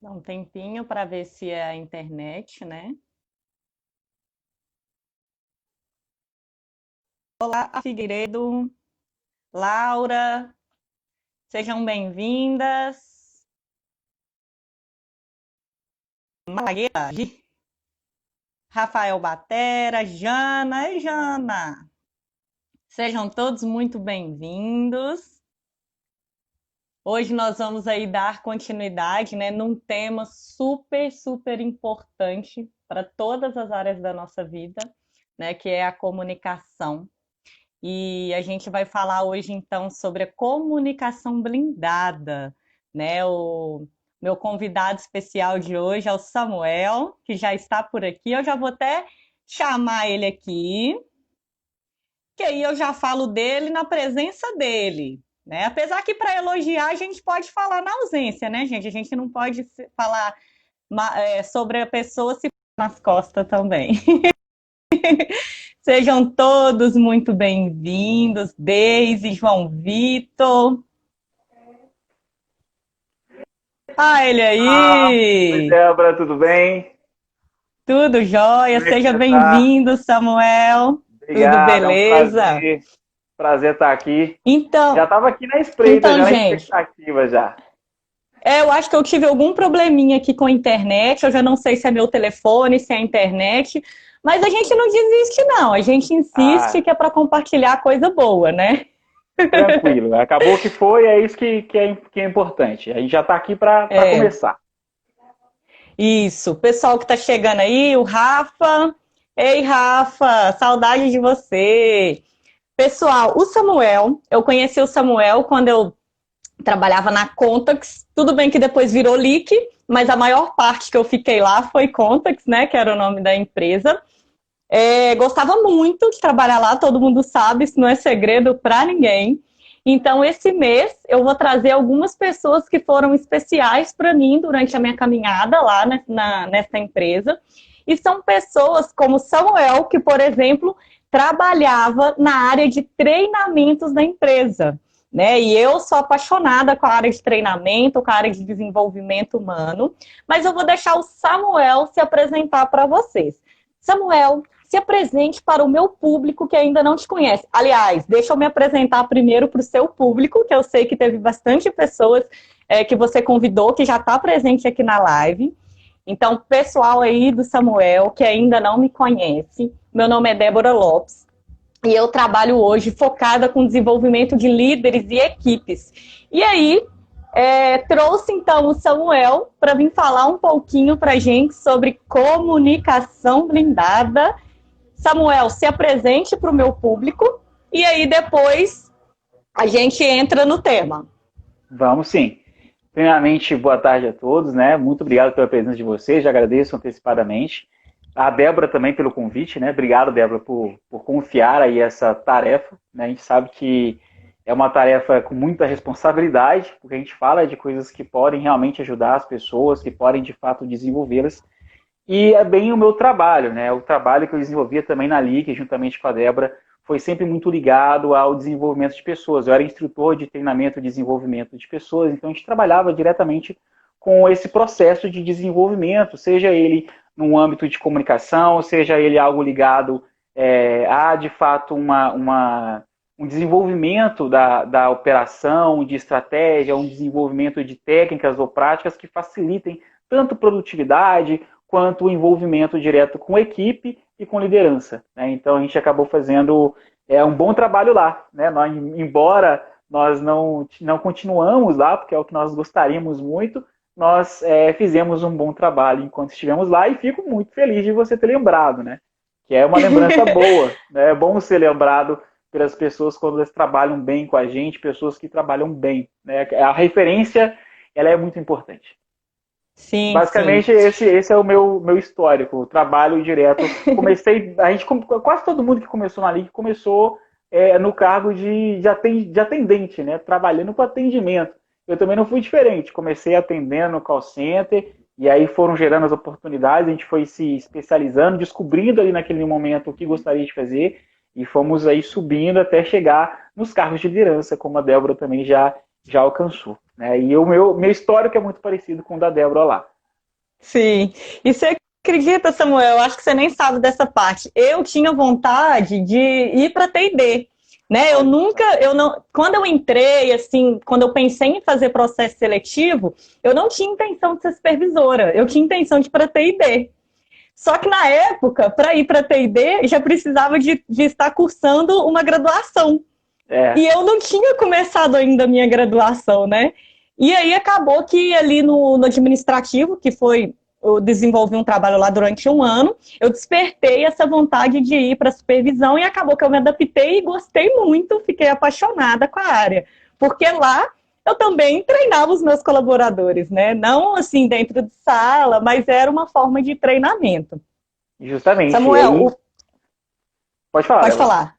Dá um tempinho para ver se é a internet, né? Olá, Figueiredo, Laura, sejam bem-vindas. Malagueta, Rafael Batera, Jana e Jana. Sejam todos muito bem-vindos. Hoje nós vamos aí dar continuidade, né, num tema super, super importante para todas as áreas da nossa vida, né, que é a comunicação. E a gente vai falar hoje então sobre a comunicação blindada, né? O meu convidado especial de hoje é o Samuel, que já está por aqui. Eu já vou até chamar ele aqui, que aí eu já falo dele na presença dele, né? Apesar que para elogiar a gente pode falar na ausência, né, gente? A gente não pode falar sobre a pessoa se nas costas também. Sejam todos muito bem-vindos, Deise, João Vitor. Ah, ele Oi, aí! Débora, tudo bem? Tudo jóia? Como é que Seja você tá? bem-vindo, Samuel. Tudo Obrigado, é um beleza? prazer. Prazer estar aqui. Já Então, estava aqui na espreita, então, já na gente, expectativa já. eu acho que eu tive algum probleminha aqui com a internet. Eu já não sei se é meu telefone, se é a internet, mas a gente não desiste, não. A gente insiste Ah, que é para compartilhar coisa boa, né? tranquilo. Acabou que foi, é isso que é importante. A gente já está aqui para É. começar. Isso, o pessoal que está chegando aí, o Rafa. Ei, Rafa, saudade de você. Pessoal, o Samuel, eu conheci o Samuel quando eu trabalhava na Contax. Tudo bem que depois virou Leak, mas a maior parte que eu fiquei lá foi Contax, né? Que era o nome da empresa. Gostava muito de trabalhar lá, todo mundo sabe, isso não é segredo para ninguém. Então, esse mês, eu vou trazer algumas pessoas que foram especiais para mim durante a minha caminhada lá nessa empresa. E são pessoas como Samuel, que, por exemplo, trabalhava na área de treinamentos da empresa. Né? E eu sou apaixonada com a área de treinamento, com a área de desenvolvimento humano, mas eu vou deixar o Samuel se apresentar para vocês. Samuel, se apresente para o meu público que ainda não te conhece. Aliás, deixa eu me apresentar primeiro para o seu público, que eu sei que teve bastante pessoas que você convidou, que já está presente aqui na live. Então, pessoal aí do Samuel, que ainda não me conhece, meu nome é Débora Lopes e eu trabalho hoje focada com desenvolvimento de líderes e equipes. E aí, trouxe então o Samuel para vir falar um pouquinho para a gente sobre comunicação blindada. Samuel, se apresente para o meu público e aí depois a gente entra no tema. Vamos sim. Primeiramente, boa tarde a todos, né? Muito obrigado pela presença de vocês, já agradeço antecipadamente. A Débora também pelo convite, né? Obrigado, Débora, por confiar aí essa tarefa, né? A gente sabe que é uma tarefa com muita responsabilidade, porque a gente fala de coisas que podem realmente ajudar as pessoas, que podem de fato desenvolvê-las. E é bem o meu trabalho, né? O trabalho que eu desenvolvia também na LIC, juntamente com a Débora, foi sempre muito ligado ao desenvolvimento de pessoas. Eu era instrutor de treinamento e desenvolvimento de pessoas, então a gente trabalhava diretamente com esse processo de desenvolvimento, seja ele num âmbito de comunicação, seja ele algo ligado a, de fato, um desenvolvimento da operação, de estratégia, um desenvolvimento de técnicas ou práticas que facilitem tanto produtividade, quanto o envolvimento direto com equipe e com liderança. Né? Então a gente acabou fazendo um bom trabalho lá. Né? Embora nós não continuamos lá, porque é o que nós gostaríamos muito, nós fizemos um bom trabalho enquanto estivemos lá e fico muito feliz de você ter lembrado, né? Que é uma lembrança boa. Né? É bom ser lembrado pelas pessoas quando elas trabalham bem com a gente, pessoas que trabalham bem. Né? A referência ela é muito importante. Sim, sim. Basicamente, esse é o meu histórico, o trabalho direto. Quase todo mundo que começou na Liga começou no cargo de atendente, né? Trabalhando com atendimento. Eu também não fui diferente, comecei atendendo no call center, e aí foram gerando as oportunidades, a gente foi se especializando, descobrindo ali naquele momento o que gostaria de fazer, e fomos aí subindo até chegar nos cargos de liderança, como a Débora também já alcançou. Né? E o meu histórico é muito parecido com o da Débora lá. Sim. E você acredita, Samuel? Eu acho que você nem sabe dessa parte. Eu tinha vontade de ir para TD, né? Eu Olha nunca, só. eu não, quando eu entrei, assim, quando eu pensei em fazer processo seletivo, eu não tinha intenção de ser supervisora. Eu tinha intenção de ir para TD. Só que na época, para ir para TD, já precisava de estar cursando uma graduação. E É, eu não tinha começado ainda a minha graduação, né? E aí acabou que ali no administrativo, que foi, eu desenvolvi um trabalho lá durante um ano, eu despertei essa vontade de ir para a supervisão e acabou que eu me adaptei e gostei muito, fiquei apaixonada com a área. Porque lá eu também treinava os meus colaboradores, né? Não assim dentro de sala, mas era uma forma de treinamento. justamente. E Samuel, aí, pode falar, pode Débora. falar.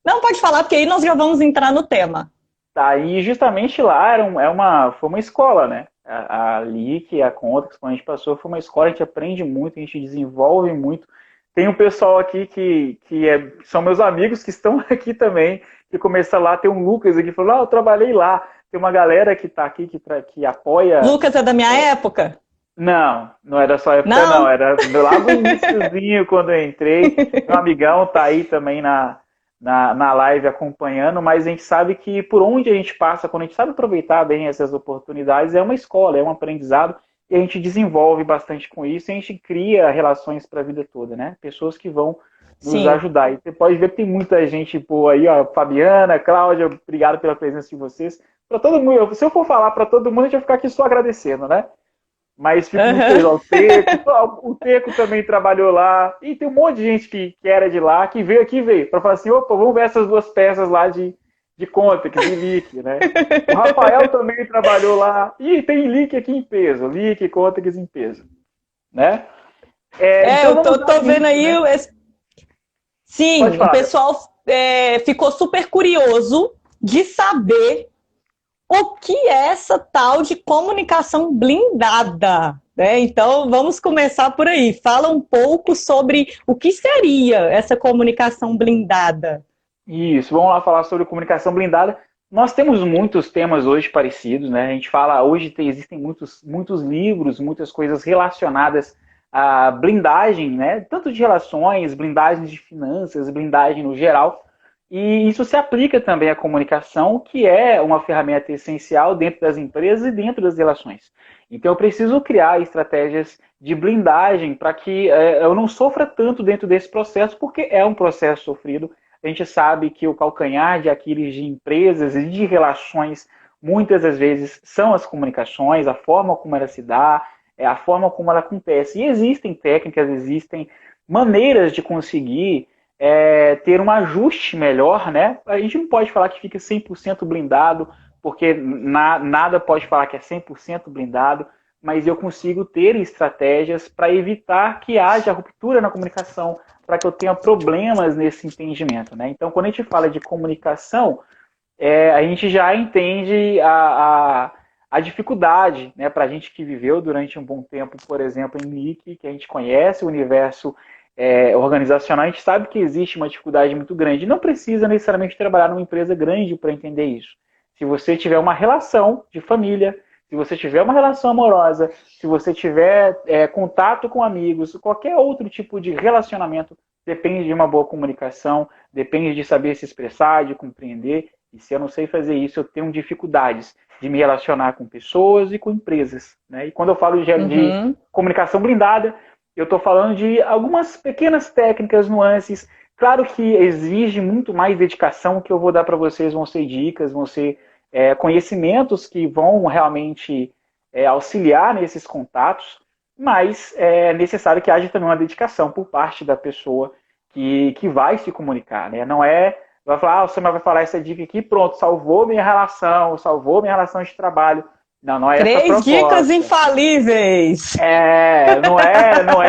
Não pode falar, porque aí nós já vamos entrar no tema. Tá, e justamente lá foi uma escola, né? A LIC, a Conta, que a gente passou, foi uma escola, a gente aprende muito, a gente desenvolve muito. Tem um pessoal aqui que são meus amigos que estão aqui também, que começa lá, tem um Lucas aqui que falou, eu trabalhei lá. Tem uma galera que está aqui, que apoia. Lucas é da minha época? Não, não era só época, não, Não? era lá do iníciozinho, quando eu entrei. Meu amigão tá aí também na live acompanhando, mas a gente sabe que por onde a gente passa, quando a gente sabe aproveitar bem essas oportunidades, é uma escola, é um aprendizado, e a gente desenvolve bastante com isso, e a gente cria relações para a vida toda, né? Pessoas que vão nos Sim. ajudar. E você pode ver que tem muita gente boa aí, ó, Fabiana, Cláudia, obrigado pela presença de vocês. Para todo mundo, se eu for falar para todo mundo, a gente vai ficar aqui só agradecendo, né? Mas fico muito feliz. Uhum. Ó, o Teco também trabalhou lá. E tem um monte de gente que era de lá, que veio aqui, veio, para falar assim, opa, vamos ver essas duas peças lá de Contex, de Lick, né? O Rafael também trabalhou lá. E tem Lick aqui em peso, Lick e Contex em peso, né? É, Então eu vamos dar tô vendo início, aí. né? Pode Sim, o falar. pessoal ficou super curioso de saber o que é essa tal de comunicação blindada. Né? Então, vamos começar por aí. Fala um pouco sobre o que seria essa comunicação blindada. Isso, vamos lá falar sobre comunicação blindada. Nós temos muitos temas hoje parecidos, né? A gente fala, hoje existem muitos livros, muitas coisas relacionadas à blindagem, né? Tanto de relações, blindagens de finanças, blindagem no geral. E isso se aplica também à comunicação, que é uma ferramenta essencial dentro das empresas e dentro das relações. Então eu preciso criar estratégias de blindagem para que eu não sofra tanto dentro desse processo, porque é um processo sofrido. A gente sabe que o calcanhar de Aquiles de empresas e de relações, muitas das vezes, são as comunicações, a forma como ela se dá, a forma como ela acontece. E existem técnicas, existem maneiras de conseguir ter um ajuste melhor, né? A gente não pode falar que fica 100% blindado, porque nada pode falar que é 100% blindado, mas eu consigo ter estratégias para evitar que haja ruptura na comunicação, para que eu tenha problemas nesse entendimento, né? Então, quando a gente fala de comunicação, a gente já entende a dificuldade, né? Para a gente que viveu durante um bom tempo, por exemplo, em LIC, que a gente conhece o universo organizacional, a gente sabe que existe uma dificuldade muito grande. Não precisa necessariamente trabalhar numa empresa grande para entender isso. Se você tiver uma relação de família, se você tiver uma relação amorosa, se você tiver contato com amigos, qualquer outro tipo de relacionamento, depende de uma boa comunicação, depende de saber se expressar, de compreender. E se eu não sei fazer isso, eu tenho dificuldades de me relacionar com pessoas e com empresas. Né? E quando eu falo de Uhum. comunicação blindada, eu estou falando de algumas pequenas técnicas, nuances. Claro que exige muito mais dedicação. O que eu vou dar para vocês vão ser dicas, vão ser conhecimentos que vão realmente auxiliar nesses contatos, mas é necessário que haja também uma dedicação por parte da pessoa que vai se comunicar. Né? Não vai falar, o Samuel vai falar essa dica aqui, pronto, salvou minha relação de trabalho. Não, não é essa a Três dicas proposta. infalíveis. Não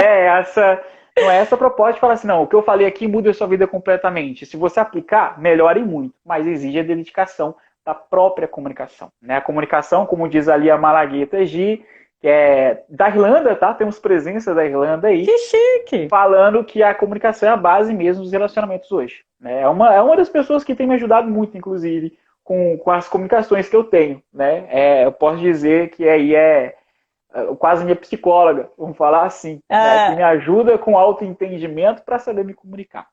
é essa a proposta de falar assim, não, o que eu falei aqui muda a sua vida completamente. Se você aplicar, melhore muito, mas exige a dedicação da própria comunicação. Né? A comunicação, como diz ali a Malagueta G, que é da Irlanda, tá? Temos presença da Irlanda aí, Que chique. falando que a comunicação é a base mesmo dos relacionamentos hoje. Né? É uma das pessoas que tem me ajudado muito, inclusive, com as comunicações que eu tenho. Né? Eu posso dizer que aí quase minha psicóloga, vamos falar assim, né, que me Ah, ajuda com autoentendimento para saber me comunicar.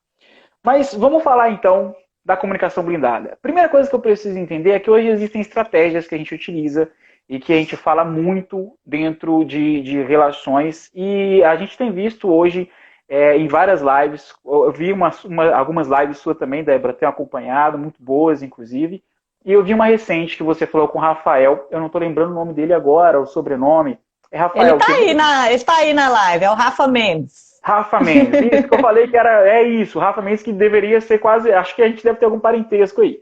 Mas vamos falar então da comunicação blindada. A primeira coisa que eu preciso entender é que hoje existem estratégias que a gente utiliza e que a gente fala muito dentro de relações, e a gente tem visto hoje em várias lives. Eu vi algumas lives suas também, Débora, tenho acompanhado, muito boas, inclusive. E eu vi uma recente que você falou com o Rafael, eu não estou lembrando o nome dele agora, o sobrenome. É Rafael, que ele tá aí na live, é o Rafa Mendes. Rafa Mendes, isso que eu falei que era, é isso, o Rafa Mendes que deveria ser quase, acho que a gente deve ter algum parentesco aí.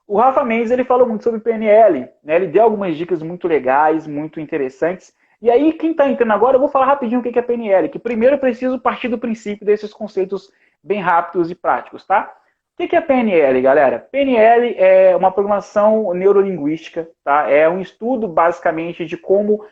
O Rafa Mendes, ele falou muito sobre PNL, né? Ele deu algumas dicas muito legais, muito interessantes. E aí, quem está entrando agora, eu vou falar rapidinho o que é PNL, que primeiro eu preciso partir do princípio desses conceitos bem rápidos e práticos, tá? O que é PNL, galera? PNL é uma programação neurolinguística, tá? É um estudo, basicamente, de como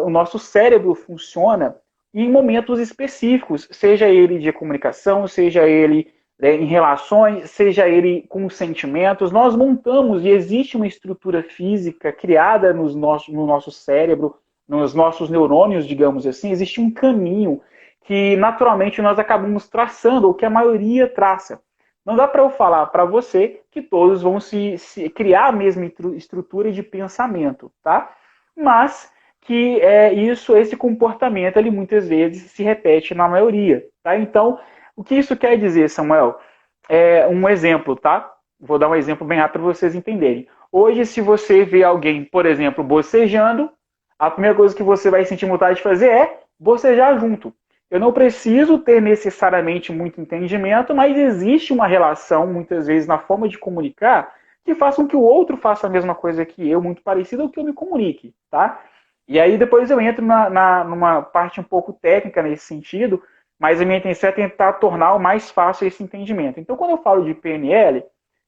o nosso cérebro funciona em momentos específicos, seja ele de comunicação, seja ele em relações, seja ele com sentimentos. Nós montamos, e existe uma estrutura física criada no nosso cérebro, nos nossos neurônios, digamos assim, existe um caminho que naturalmente nós acabamos traçando, ou que a maioria traça. Não dá para eu falar para você que todos vão se criar a mesma estrutura de pensamento, tá? Mas que esse comportamento, ele muitas vezes se repete na maioria, tá? Então, o que isso quer dizer, Samuel? É um exemplo, tá? Vou dar um exemplo bem rápido para vocês entenderem. Hoje, se você vê alguém, por exemplo, bocejando, a primeira coisa que você vai sentir vontade de fazer é bocejar junto. Eu não preciso ter necessariamente muito entendimento, mas existe uma relação, muitas vezes, na forma de comunicar, que faça com que o outro faça a mesma coisa que eu, muito parecida, ou que eu me comunique, tá? E aí depois eu entro numa parte um pouco técnica nesse sentido, mas a minha intenção é tentar tornar o mais fácil esse entendimento. Então, quando eu falo de PNL,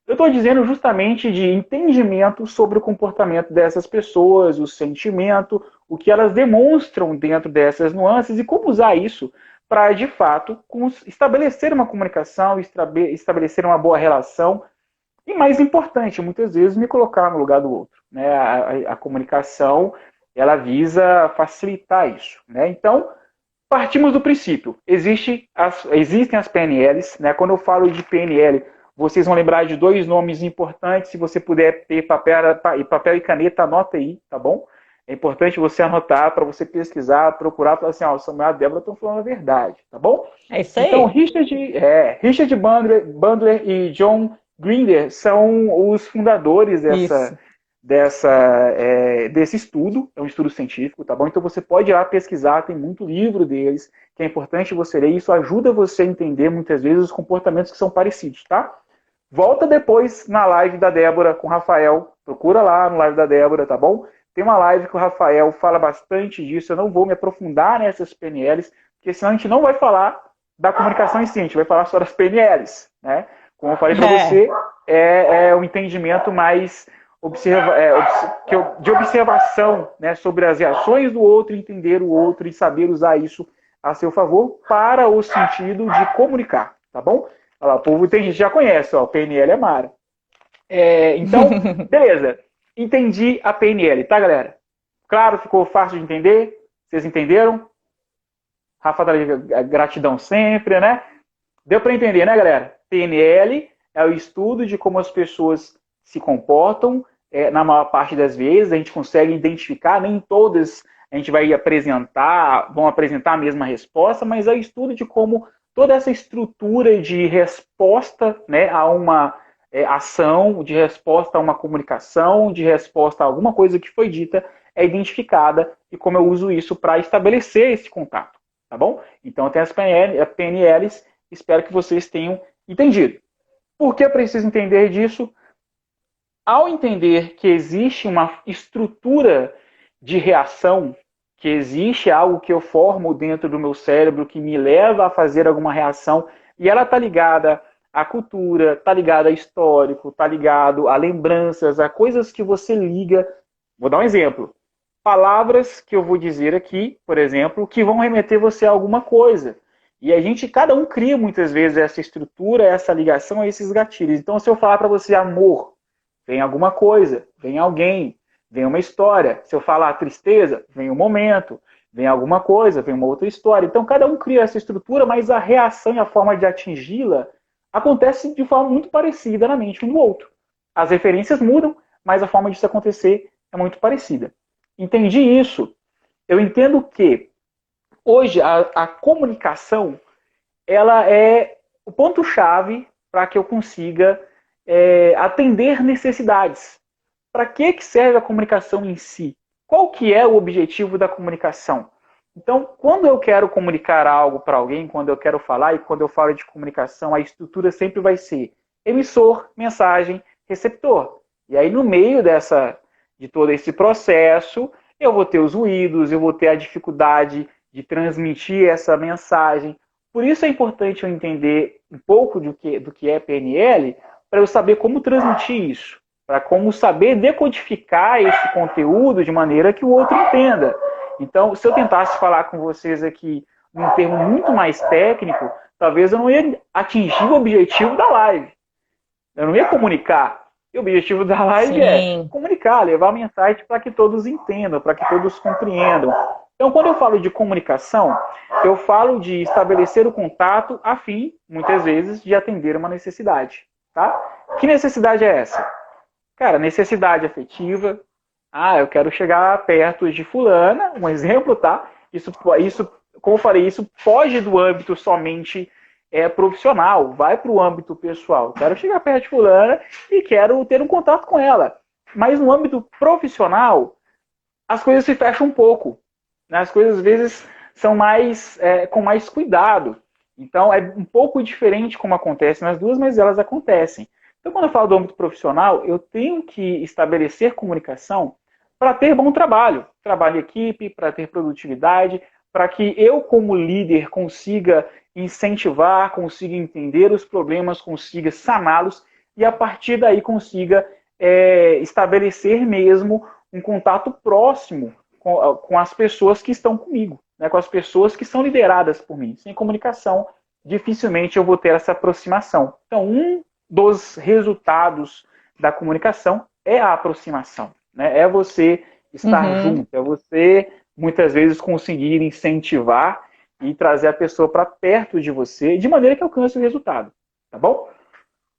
eu estou dizendo justamente de entendimento sobre o comportamento dessas pessoas, o sentimento, o que elas demonstram dentro dessas nuances e como usar isso para, de fato, estabelecer uma comunicação, estabelecer uma boa relação e, mais importante, muitas vezes me colocar no lugar do outro. Né? A comunicação, ela visa facilitar isso. Né? Então, partimos do princípio. Existem as PNLs. Né? Quando eu falo de PNL, vocês vão lembrar de dois nomes importantes. Se você puder ter papel e caneta, anota aí, tá bom? É importante você anotar para você pesquisar, procurar, falar assim, ó, o Samuel e a Débora estão falando a verdade, tá bom? É isso Então, aí. Richard Bandler e John Grinder são os fundadores Isso. desse estudo. É um estudo científico, tá bom? Então você pode ir lá pesquisar, tem muito livro deles, que é importante você ler. Isso ajuda você a entender, muitas vezes, os comportamentos que são parecidos, tá? Volta depois na live da Débora com o Rafael. Procura lá no live da Débora, tá bom? Tem uma live que o Rafael fala bastante disso. Eu não vou me aprofundar nessas PNLs, porque senão a gente não vai falar da comunicação em si, a gente vai falar só das PNLs, né? Como eu falei para você, é um entendimento mais de observação, né, sobre as reações do outro, entender o outro e saber usar isso a seu favor para o sentido de comunicar, tá bom? Olha lá, o povo tem gente que já conhece, ó, PNL é Mara. Então, beleza. Entendi a PNL, tá, galera? Claro, ficou fácil de entender? Vocês entenderam? Rafa, gratidão sempre, né? Deu para entender, né, galera? PNL é o estudo de como as pessoas se comportam. Na maior parte das vezes, a gente consegue identificar, nem todas a gente vai vão apresentar a mesma resposta, mas é o estudo de como toda essa estrutura de resposta, né, a uma ação, de resposta a uma comunicação, de resposta a alguma coisa que foi dita, é identificada e como eu uso isso para estabelecer esse contato, tá bom? Então tem as PNLs, espero que vocês tenham entendido. Por que eu preciso entender disso? Ao entender que existe uma estrutura de reação, que existe algo que eu formo dentro do meu cérebro que me leva a fazer alguma reação, e ela está ligada à cultura, está ligada a histórico, está ligado a lembranças, a coisas que você liga. Vou dar um exemplo. Palavras que eu vou dizer aqui, por exemplo, que vão remeter você a alguma coisa. E cada um cria muitas vezes essa estrutura, essa ligação a esses gatilhos. Então, se eu falar para você amor, vem alguma coisa, vem alguém. vem uma história. Se eu falar tristeza, vem um momento. Vem alguma coisa, vem uma outra história. Então, cada um cria essa estrutura, mas a reação e a forma de atingi-la acontece de forma muito parecida na mente um do outro. As referências mudam, mas a forma disso acontecer é muito parecida. Entendi isso. Eu entendo que hoje a comunicação ela é o ponto-chave para que eu consiga atender necessidades. Para que serve a comunicação em si? Qual que é o objetivo da comunicação? Então, quando eu quero comunicar algo para alguém, quando eu quero falar, e quando eu falo de comunicação, a estrutura sempre vai ser emissor, mensagem, receptor. E aí, no meio de todo esse processo, eu vou ter os ruídos, eu vou ter a dificuldade de transmitir essa mensagem. Por isso é importante eu entender um pouco do que é PNL, para eu saber como transmitir isso, para como saber decodificar esse conteúdo de maneira que o outro entenda. Então, se eu tentasse falar com vocês aqui num termo muito mais técnico, talvez eu não ia atingir o objetivo da live. Eu não ia comunicar. E o objetivo da live Sim. é comunicar, levar a mensagem para que todos entendam, para que todos compreendam. Então, quando eu falo de comunicação, eu falo de estabelecer o contato a fim, muitas vezes, de atender uma necessidade. Tá? Que necessidade é essa? Cara, necessidade afetiva. Eu quero chegar perto de fulana, um exemplo, tá? Isso, como eu falei, isso foge do âmbito somente profissional, vai para o âmbito pessoal. Quero chegar perto de fulana e quero ter um contato com ela. Mas no âmbito profissional, as coisas se fecham um pouco. Né? As coisas, às vezes, são com mais cuidado. Então, é um pouco diferente como acontece nas duas, mas elas acontecem. Então, quando eu falo do âmbito profissional, eu tenho que estabelecer comunicação para ter bom trabalho em equipe, para ter produtividade, para que eu, como líder, consiga incentivar, consiga entender os problemas, consiga saná-los e, a partir daí, consiga estabelecer mesmo um contato próximo com as pessoas que estão comigo, né, com as pessoas que são lideradas por mim. Sem comunicação, dificilmente eu vou ter essa aproximação. Então, um dos resultados da comunicação é a aproximação. Né? É você estar junto, é você, muitas vezes, conseguir incentivar e trazer a pessoa para perto de você, de maneira que alcance o resultado. Tá bom?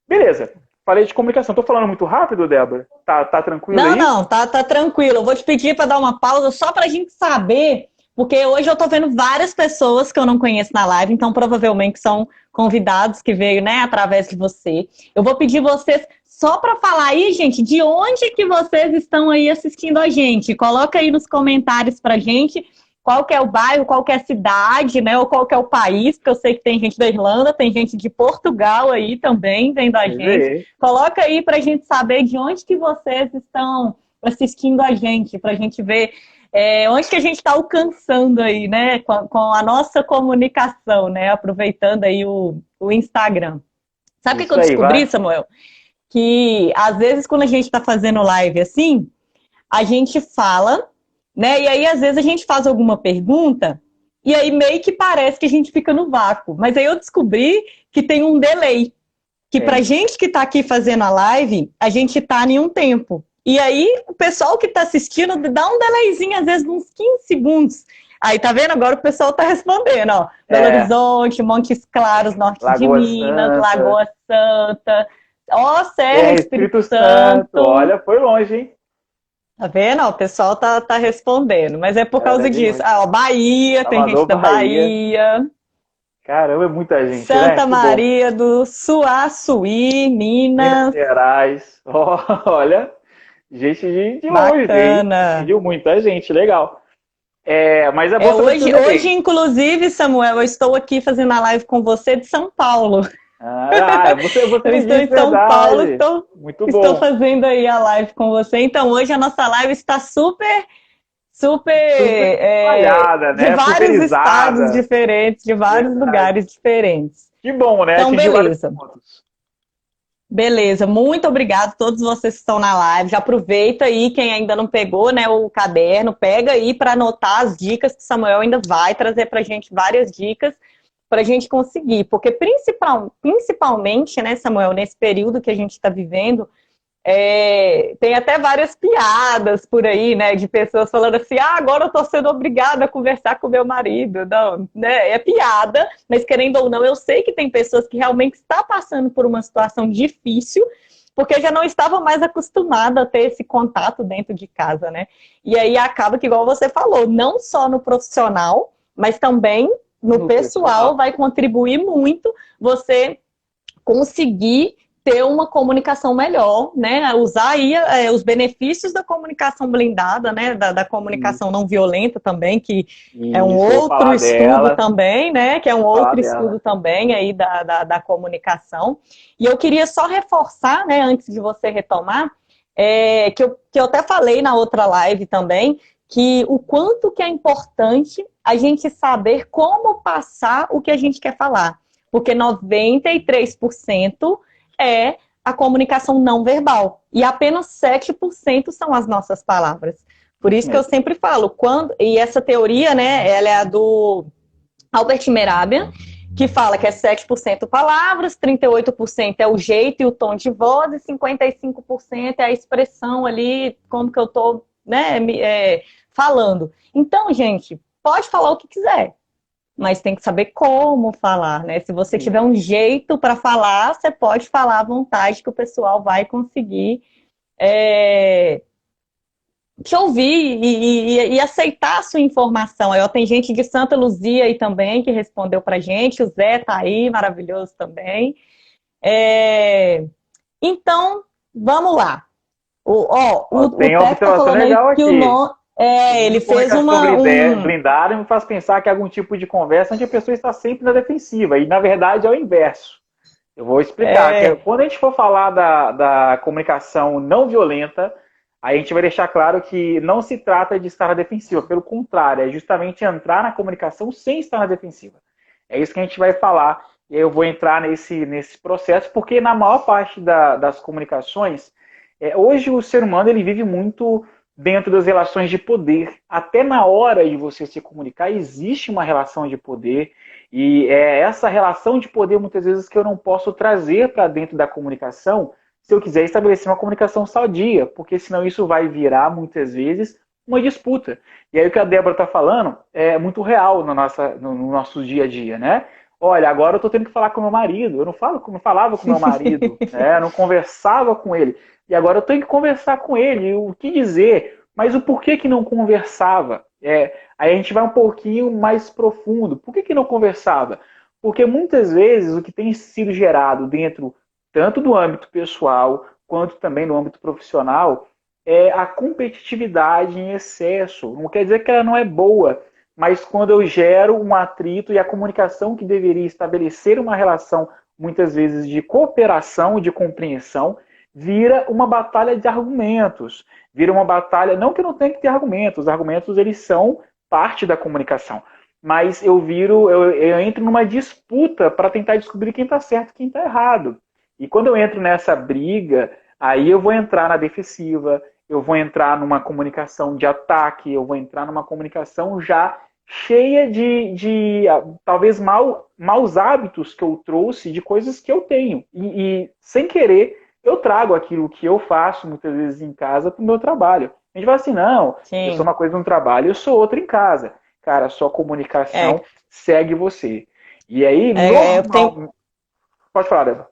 Beleza. Falei de comunicação. Estou falando muito rápido, Débora? Tá tranquilo aí? Não, tá tranquilo. Eu vou te pedir para dar uma pausa só para a gente saber, porque hoje eu tô vendo várias pessoas que eu não conheço na live, então provavelmente são convidados que veio, né, através de você. Eu vou pedir vocês só para falar aí, gente, de onde que vocês estão aí assistindo a gente. Coloca aí nos comentários pra gente qual que é o bairro, qual que é a cidade, né, ou qual que é o país, porque eu sei que tem gente da Irlanda, tem gente de Portugal aí também vendo a gente. Coloca aí pra gente saber de onde que vocês estão assistindo a gente, pra gente ver onde que a gente está alcançando aí, né, com a nossa comunicação, né, aproveitando aí o Instagram. Sabe o que eu descobri, Samuel? Que às vezes quando a gente está fazendo live assim, a gente fala, né, e aí às vezes a gente faz alguma pergunta e aí meio que parece que a gente fica no vácuo. Mas aí eu descobri que tem um delay, que pra gente que está aqui fazendo a live, a gente está em um tempo. E aí, o pessoal que está assistindo dá um delayzinho, às vezes, uns 15 segundos. Aí, tá vendo? Agora o pessoal tá respondendo, ó. Belo Horizonte, Montes Claros, norte Lagoa de Minas, Santa. Lagoa Santa. Ó, Serra, Espírito Santo. Olha, foi longe, hein? Tá vendo? Ó, o pessoal tá respondendo. Mas é por causa disso. Ó, Bahia, tem gente da Bahia. Caramba, é muita gente, Santa Maria do Suaçuí, Minas Gerais. Olha... Gente de longe, bacana. Viu? Muita gente, legal. Mas é bom hoje, inclusive, Samuel, eu estou aqui fazendo a live com você de São Paulo. Você eu estou em São Paulo, estou fazendo aí a live com você. Então, hoje a nossa live está super espalhada, né? De vários estados diferentes, de vários lugares diferentes. Que bom, né? Então, beleza. Beleza, muito obrigado a todos vocês que estão na live. Já aproveita aí, quem ainda não pegou, né, o caderno, pega aí para anotar as dicas que o Samuel ainda vai trazer para a gente várias dicas para a gente conseguir. Porque principalmente, né, Samuel, nesse período que a gente está vivendo, Tem até várias piadas por aí, né, de pessoas falando assim, agora eu tô sendo obrigada a conversar com meu marido. Não, né, é piada, mas querendo ou não, eu sei que tem pessoas que realmente estão passando por uma situação difícil, porque já não estavam mais acostumadas a ter esse contato dentro de casa, né? E aí acaba que, igual você falou, não só no profissional, mas também no No pessoal pessoal. vai contribuir muito você conseguir ter uma comunicação melhor, né? Usar aí os benefícios da comunicação blindada, né? Da comunicação não violenta também, que é um Isso, eu vou outro falar estudo dela, também, né? Que é um vou falar outro dela. estudo também aí da comunicação. E eu queria só reforçar, né? Antes de você retomar, que eu até falei na outra live também, que o quanto que é importante a gente saber como passar o que a gente quer falar. Porque 93% é a comunicação não verbal. E apenas 7% são as nossas palavras. Por Isso isso que eu mesmo. sempre falo, e essa teoria, né, ela é a do Albert Mehrabian, que fala que é 7% palavras, 38% é o jeito e o tom de voz, e 55% é a expressão ali, como que eu tô, né, falando. Então, gente, pode falar o que quiser, mas tem que saber como falar, né? Se você tiver um jeito para falar, você pode falar à vontade que o pessoal vai conseguir é, te ouvir e aceitar a sua informação. Aí, ó, tem gente de Santa Luzia aí também que respondeu pra gente, o Zé tá aí, maravilhoso também. É, então, vamos lá. Ó, O tem uma Teco tá observação falando aí legal que o aqui. nome. Segundo Ele fez comunicação um. blindada, me faz pensar que é algum tipo de conversa onde a pessoa está sempre na defensiva. E, na verdade, é o inverso. Eu vou explicar. É, Quando a gente for falar da comunicação não violenta, aí a gente vai deixar claro que não se trata de estar na defensiva. Pelo contrário, é justamente entrar na comunicação sem estar na defensiva. É isso que a gente vai falar. E eu vou entrar nesse processo, porque na maior parte das comunicações, hoje o ser humano ele vive muito dentro das relações de poder. Até na hora de você se comunicar, existe uma relação de poder. E é essa relação de poder, muitas vezes, que eu não posso trazer para dentro da comunicação se eu quiser estabelecer uma comunicação sadia, porque senão isso vai virar, muitas vezes, uma disputa. E aí o que a Débora está falando é muito real no nosso dia a dia, né? Olha, agora eu estou tendo que falar com meu marido. Eu não falava com meu marido, né? Eu não conversava com ele. E agora eu tenho que conversar com ele. O que dizer? Mas o porquê que não conversava? Aí a gente vai um pouquinho mais profundo. Por que não conversava? Porque muitas vezes o que tem sido gerado dentro tanto do âmbito pessoal quanto também no âmbito profissional é a competitividade em excesso. Não quer dizer que ela não é boa, mas quando eu gero um atrito e a comunicação que deveria estabelecer uma relação, muitas vezes de cooperação e de compreensão, vira uma batalha de argumentos. Vira uma batalha, não que não tenha que ter argumentos, os argumentos eles são parte da comunicação. Mas eu entro numa disputa para tentar descobrir quem está certo e quem está errado. E quando eu entro nessa briga, aí eu vou entrar na defensiva, eu vou entrar numa comunicação de ataque, eu vou entrar numa comunicação já cheia de talvez maus hábitos que eu trouxe de coisas que eu tenho. E sem querer, eu trago aquilo que eu faço muitas vezes em casa para o meu trabalho. A gente fala assim, não, eu sou sim. uma coisa no trabalho, eu sou outra em casa. Cara, a sua É, comunicação segue você. E aí, tem, normal. Pode falar, Débora.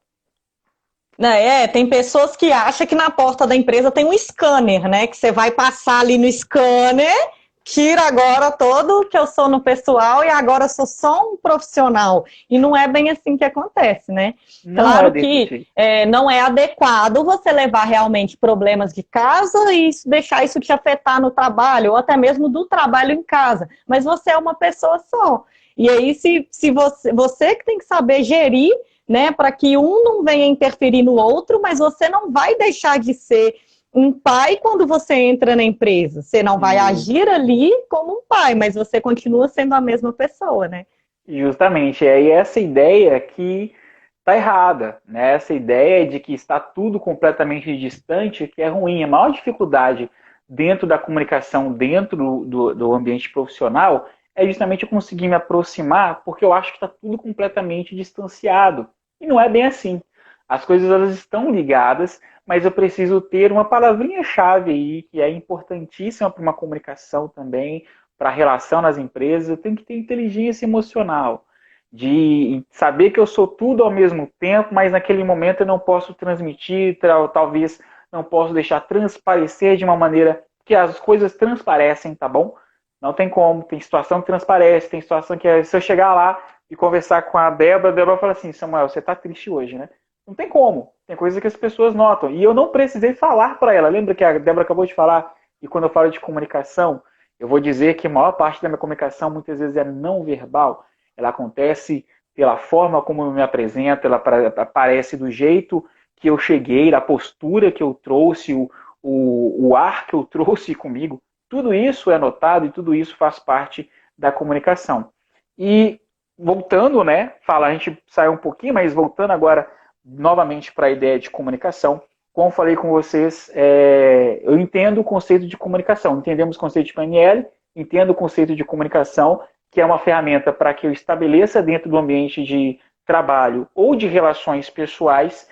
né, tem pessoas que acham que na porta da empresa tem um scanner, né? Que você vai passar ali no scanner, tira agora todo que eu sou no pessoal e agora eu sou só um profissional. E não é bem assim que acontece, né? Não é Claro desse que jeito. não é adequado você levar realmente problemas de casa e deixar isso te afetar no trabalho, ou até mesmo do trabalho em casa. Mas você é uma pessoa só. E aí, se você que tem que saber gerir, né, para que um não venha interferir no outro, mas você não vai deixar de ser um pai quando você entra na empresa. Você não vai E agir ali como um pai, mas você continua sendo a mesma pessoa, né? justamente, é aí essa ideia que está errada, né? Essa ideia de que está tudo completamente distante, que é ruim. A maior dificuldade dentro da comunicação, dentro do ambiente profissional, é justamente eu conseguir me aproximar, porque eu acho que está tudo completamente distanciado. E não é bem assim. As coisas elas estão ligadas, mas eu preciso ter uma palavrinha-chave aí, que é importantíssima para uma comunicação também, para a relação nas empresas. Eu tenho que ter inteligência emocional, de saber que eu sou tudo ao mesmo tempo, mas naquele momento eu não posso transmitir, talvez não posso deixar transparecer de uma maneira que as coisas transparecem, tá bom? Não tem como, tem situação que transparece, tem situação que se eu chegar lá e conversar com a Débora fala assim, Samuel, você tá triste hoje, né? Não tem como, tem coisa que as pessoas notam. E eu não precisei falar para ela, lembra que a Débora acabou de falar, e quando eu falo de comunicação, eu vou dizer que a maior parte da minha comunicação muitas vezes é não verbal, ela acontece pela forma como eu me apresento, ela aparece do jeito que eu cheguei, da postura que eu trouxe, o ar que eu trouxe comigo. Tudo isso é notado e tudo isso faz parte da comunicação. E voltando, né, a gente saiu um pouquinho, mas voltando agora novamente para a ideia de comunicação, como falei com vocês, eu entendo o conceito de comunicação, entendemos o conceito de PNL, entendo o conceito de comunicação, que é uma ferramenta para que eu estabeleça dentro do ambiente de trabalho ou de relações pessoais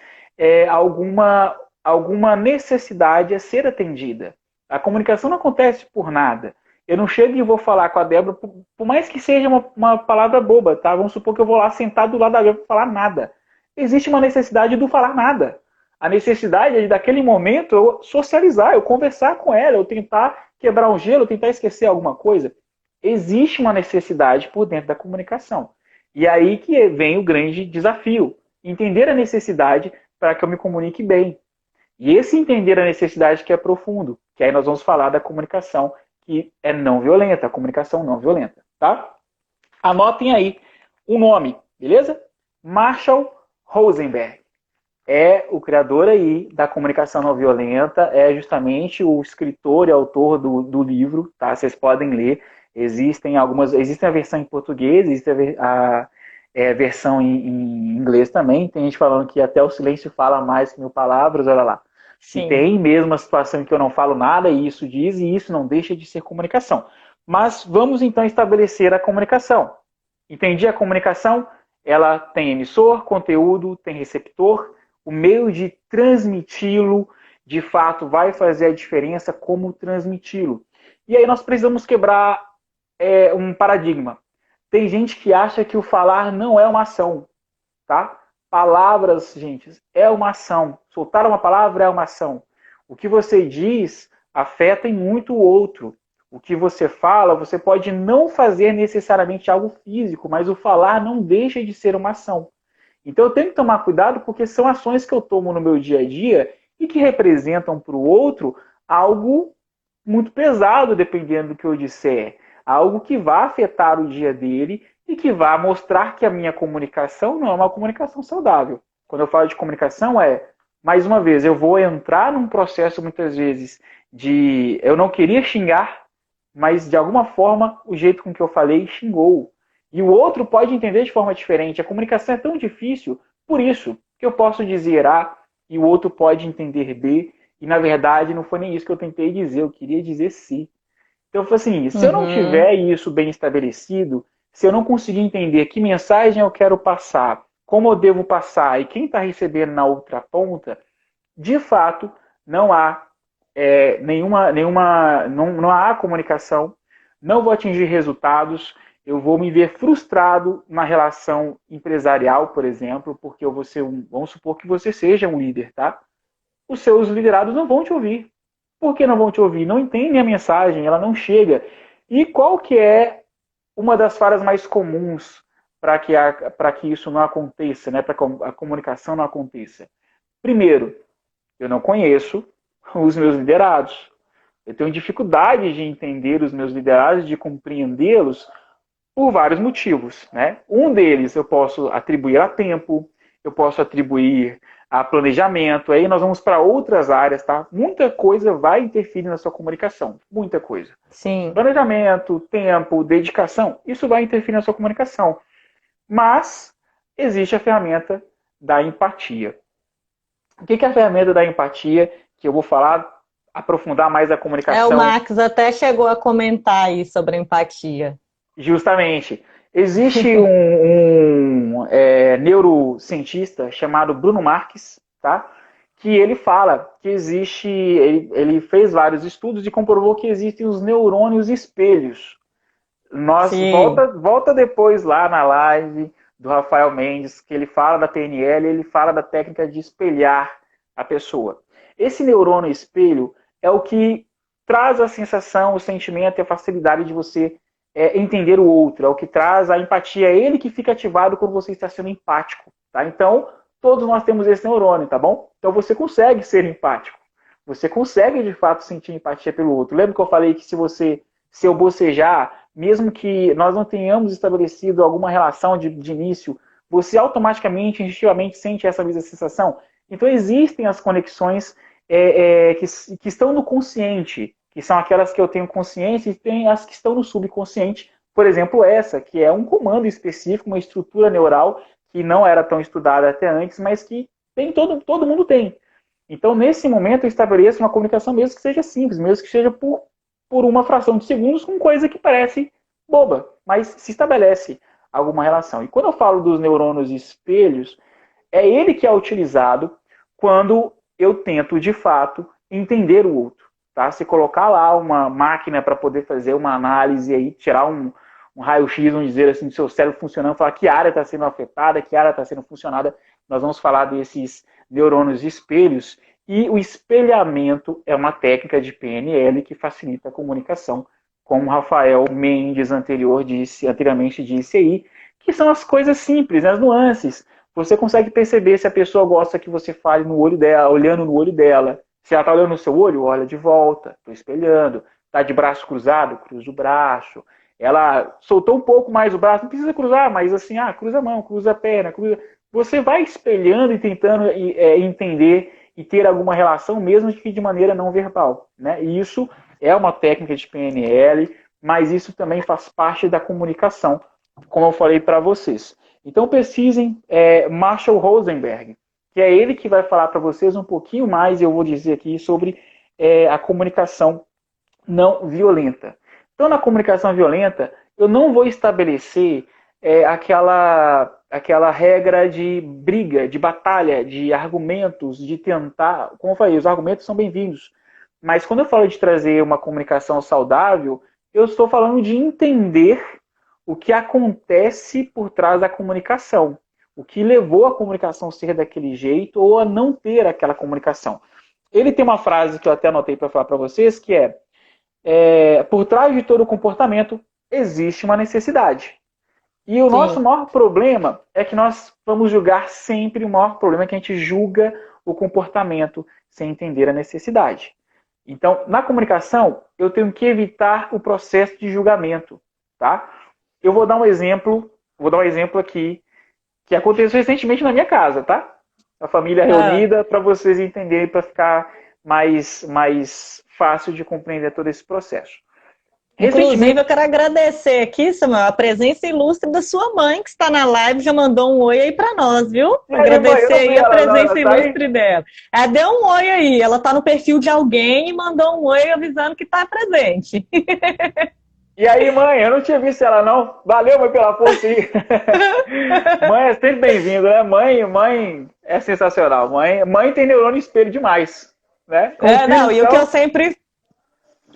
alguma necessidade a ser atendida. A comunicação não acontece por nada. Eu não chego e vou falar com a Débora, por mais que seja uma palavra boba, tá? Vamos supor que eu vou lá sentado do lado da Débora para falar nada. Existe uma necessidade do falar nada. A necessidade é de, daquele momento, eu socializar, eu conversar com ela, eu tentar quebrar um gelo, eu tentar esquecer alguma coisa. Existe uma necessidade por dentro da comunicação. E aí que vem o grande desafio. Entender a necessidade para que eu me comunique bem. E esse entender a necessidade que é profundo, que aí nós vamos falar da comunicação que é não violenta, a comunicação não violenta, tá? Anotem aí o nome, beleza? Marshall Rosenberg. É o criador aí da comunicação não violenta, é justamente o escritor e autor do livro, tá? Vocês podem ler. Existe a versão em português, existe a versão em inglês também. Tem gente falando que até o silêncio fala mais que 1000 palavras, olha lá. Sim. E tem mesmo a situação em que eu não falo nada, e isso diz, e isso não deixa de ser comunicação. Mas vamos então estabelecer a comunicação. Entendi a comunicação? Ela tem emissor, conteúdo, tem receptor. O meio de transmiti-lo, de fato, vai fazer a diferença como transmiti-lo. E aí nós precisamos quebrar um paradigma. Tem gente que acha que o falar não é uma ação, tá? Palavras, gente, é uma ação. Soltar uma palavra é uma ação. O que você diz afeta em muito o outro. O que você fala, você pode não fazer necessariamente algo físico, mas o falar não deixa de ser uma ação. Então eu tenho que tomar cuidado porque são ações que eu tomo no meu dia a dia e que representam para o outro algo muito pesado, dependendo do que eu disser. Algo que vai afetar o dia dele e que vai mostrar que a minha comunicação não é uma comunicação saudável. Quando eu falo de comunicação mais uma vez, eu vou entrar num processo muitas vezes de eu não queria xingar, mas de alguma forma o jeito com que eu falei xingou. E o outro pode entender de forma diferente. A comunicação é tão difícil, por isso que eu posso dizer A e o outro pode entender B, e na verdade não foi nem isso que eu tentei dizer, eu queria dizer C. Então, eu falei assim, se eu não tiver isso bem estabelecido, se eu não conseguir entender que mensagem eu quero passar, como eu devo passar e quem está recebendo na outra ponta, de fato, não há não há comunicação, não vou atingir resultados, eu vou me ver frustrado na relação empresarial, por exemplo, porque eu vou ser vamos supor que você seja um líder, tá? Os seus liderados não vão te ouvir. Por que não vão te ouvir? Não entendem a mensagem, ela não chega. E qual que é uma das falhas mais comuns para que isso não aconteça, né? Para que a comunicação não aconteça? Primeiro, eu não conheço os meus liderados. Eu tenho dificuldade de entender os meus liderados, de compreendê-los por vários motivos, né? Um deles eu posso atribuir a tempo, eu posso atribuir a planejamento, aí nós vamos para outras áreas, tá? Muita coisa vai interferir na sua comunicação, muita coisa. Sim. Planejamento, tempo, dedicação, isso vai interferir na sua comunicação. Mas existe a ferramenta da empatia. O que é a ferramenta da empatia? Que eu vou falar, aprofundar mais a comunicação. O Max até chegou a comentar aí sobre a empatia. Justamente. Existe neurocientista chamado Bruno Marques, tá? Que ele fala que existe, ele fez vários estudos e comprovou que existem os neurônios espelhos. Volta depois lá na live do Rafael Mendes, que ele fala da PNL, ele fala da técnica de espelhar a pessoa. Esse neurônio espelho é o que traz a sensação, o sentimento e a facilidade de você entender o outro, é o que traz a empatia, é ele que fica ativado quando você está sendo empático, tá? Então, todos nós temos esse neurônio, tá bom? Então você consegue ser empático, você consegue de fato sentir empatia pelo outro. Lembra que eu falei que se eu bocejar, mesmo que nós não tenhamos estabelecido alguma relação de início, você automaticamente, instintivamente sente essa mesma sensação? Então existem as conexões que estão no consciente, que são aquelas que eu tenho consciência, e tem as que estão no subconsciente. Por exemplo, essa, que é um comando específico, uma estrutura neural que não era tão estudada até antes, mas que todo mundo tem. Então, nesse momento, eu estabeleço uma comunicação mesmo que seja simples, mesmo que seja por uma fração de segundos, com coisa que parece boba, mas se estabelece alguma relação. E quando eu falo dos neurônios espelhos, é ele que é utilizado quando eu tento, de fato, entender o outro. Tá? Se colocar lá uma máquina para poder fazer uma análise, aí, tirar um raio-x, vamos dizer assim, do seu cérebro funcionando, falar que área está sendo afetada, que área está sendo funcionada, nós vamos falar desses neurônios espelhos. E o espelhamento é uma técnica de PNL que facilita a comunicação, como o Rafael Mendes anteriormente disse aí, que são as coisas simples, as nuances. Você consegue perceber se a pessoa gosta que você fale no olho dela, olhando no olho dela. Se ela está olhando no seu olho, olha de volta, estou espelhando. Está de braço cruzado, cruza o braço. Ela soltou um pouco mais o braço, não precisa cruzar, mas assim, cruza a mão, cruza a perna. Você vai espelhando e tentando entender e ter alguma relação, mesmo que de maneira não verbal, né? E isso é uma técnica de PNL, mas isso também faz parte da comunicação, como eu falei para vocês. Então pesquisem Marshall Rosenberg, que é ele que vai falar para vocês um pouquinho mais, eu vou dizer aqui, sobre a comunicação não violenta. Então, na comunicação violenta, eu não vou estabelecer aquela regra de briga, de batalha, de argumentos, de tentar... Como eu falei, os argumentos são bem-vindos. Mas quando eu falo de trazer uma comunicação saudável, eu estou falando de entender o que acontece por trás da comunicação. O que levou a comunicação a ser daquele jeito ou a não ter aquela comunicação. Ele tem uma frase que eu até anotei para falar para vocês, que por trás de todo comportamento existe uma necessidade. E o nosso maior problema é que nós vamos julgar sempre, o maior problema é que a gente julga o comportamento sem entender a necessidade. Então, na comunicação, eu tenho que evitar o processo de julgamento, tá? Eu vou dar um exemplo aqui, que aconteceu recentemente na minha casa, tá? A família reunida, para vocês entenderem, para ficar mais fácil de compreender todo esse processo. Inclusive, eu quero agradecer aqui, Samuel, a presença ilustre da sua mãe, que está na live, já mandou um oi aí para nós, viu? Agradecer aí a presença ilustre dela. Ela deu um oi aí, ela está no perfil de alguém e mandou um oi avisando que está presente. E aí, mãe, eu não tinha visto ela, não. Valeu, mãe, pela força aí. Mãe é sempre bem-vinda, né? Mãe é sensacional. Mãe tem neurônio espelho demais, né? E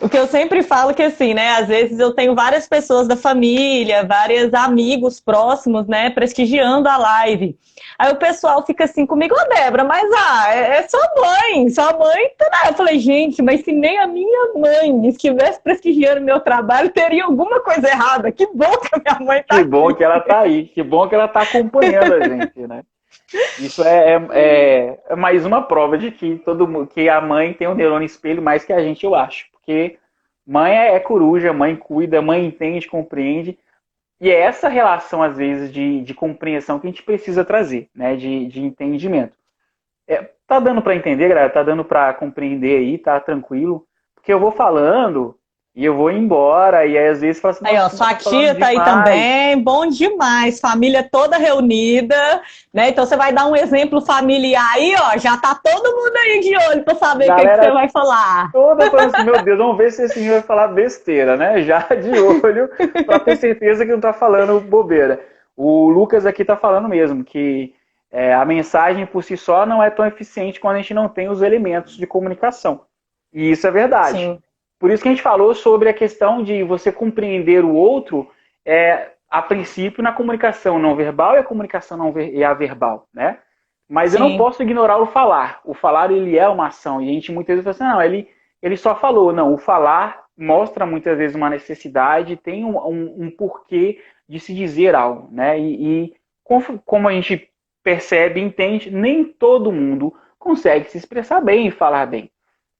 o que eu sempre falo que assim, né, às vezes eu tenho várias pessoas da família, vários amigos próximos, né, prestigiando a live. Aí o pessoal fica assim comigo, Débora, mas é sua mãe, tá, né? Eu falei, gente, mas se nem a minha mãe estivesse prestigiando meu trabalho, teria alguma coisa errada. Que bom que a minha mãe tá aqui. Que bom que ela tá aí, que bom que ela tá acompanhando a gente, né? Isso é mais uma prova de que a mãe tem um neurônio espelho mais que a gente, eu acho. Porque mãe é coruja, mãe cuida, mãe entende, compreende. E é essa relação, às vezes, de compreensão que a gente precisa trazer, né? De entendimento. Tá dando para entender, galera? Tá dando para compreender aí, tá tranquilo? Porque eu vou falando e eu vou embora, e aí às vezes fala assim... Aí, ó, sua tia tá aí também, bom demais, família toda reunida, né? Então você vai dar um exemplo familiar aí, ó, já tá todo mundo aí de olho pra saber o que você vai falar. Toda falando assim, meu Deus, vamos ver se esse senhor vai falar besteira, né? Já de olho, pra ter certeza que não tá falando bobeira. O Lucas aqui está falando mesmo que a mensagem por si só não é tão eficiente quando a gente não tem os elementos de comunicação. E isso é verdade. Sim, Por isso que a gente falou sobre a questão de você compreender o outro, a princípio, na comunicação não verbal e a comunicação não e a verbal, né? Mas eu não sim, posso ignorar o falar. O falar, ele é uma ação. E a gente muitas vezes fala assim, não, ele só falou. Não, o falar mostra muitas vezes uma necessidade, tem um porquê de se dizer algo, né? E como a gente percebe, entende, nem todo mundo consegue se expressar bem e falar bem.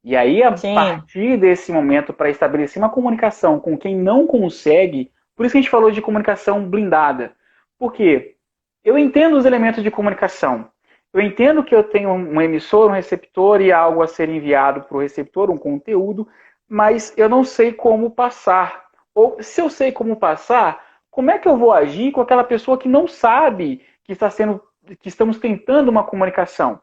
E aí, a sim, partir desse momento, para estabelecer uma comunicação com quem não consegue, por isso que a gente falou de comunicação blindada. Por quê? Eu entendo os elementos de comunicação. Eu entendo que eu tenho um emissor, um receptor e algo a ser enviado para o receptor, um conteúdo, mas eu não sei como passar. Ou se eu sei como passar, como é que eu vou agir com aquela pessoa que não sabe que estamos tentando uma comunicação?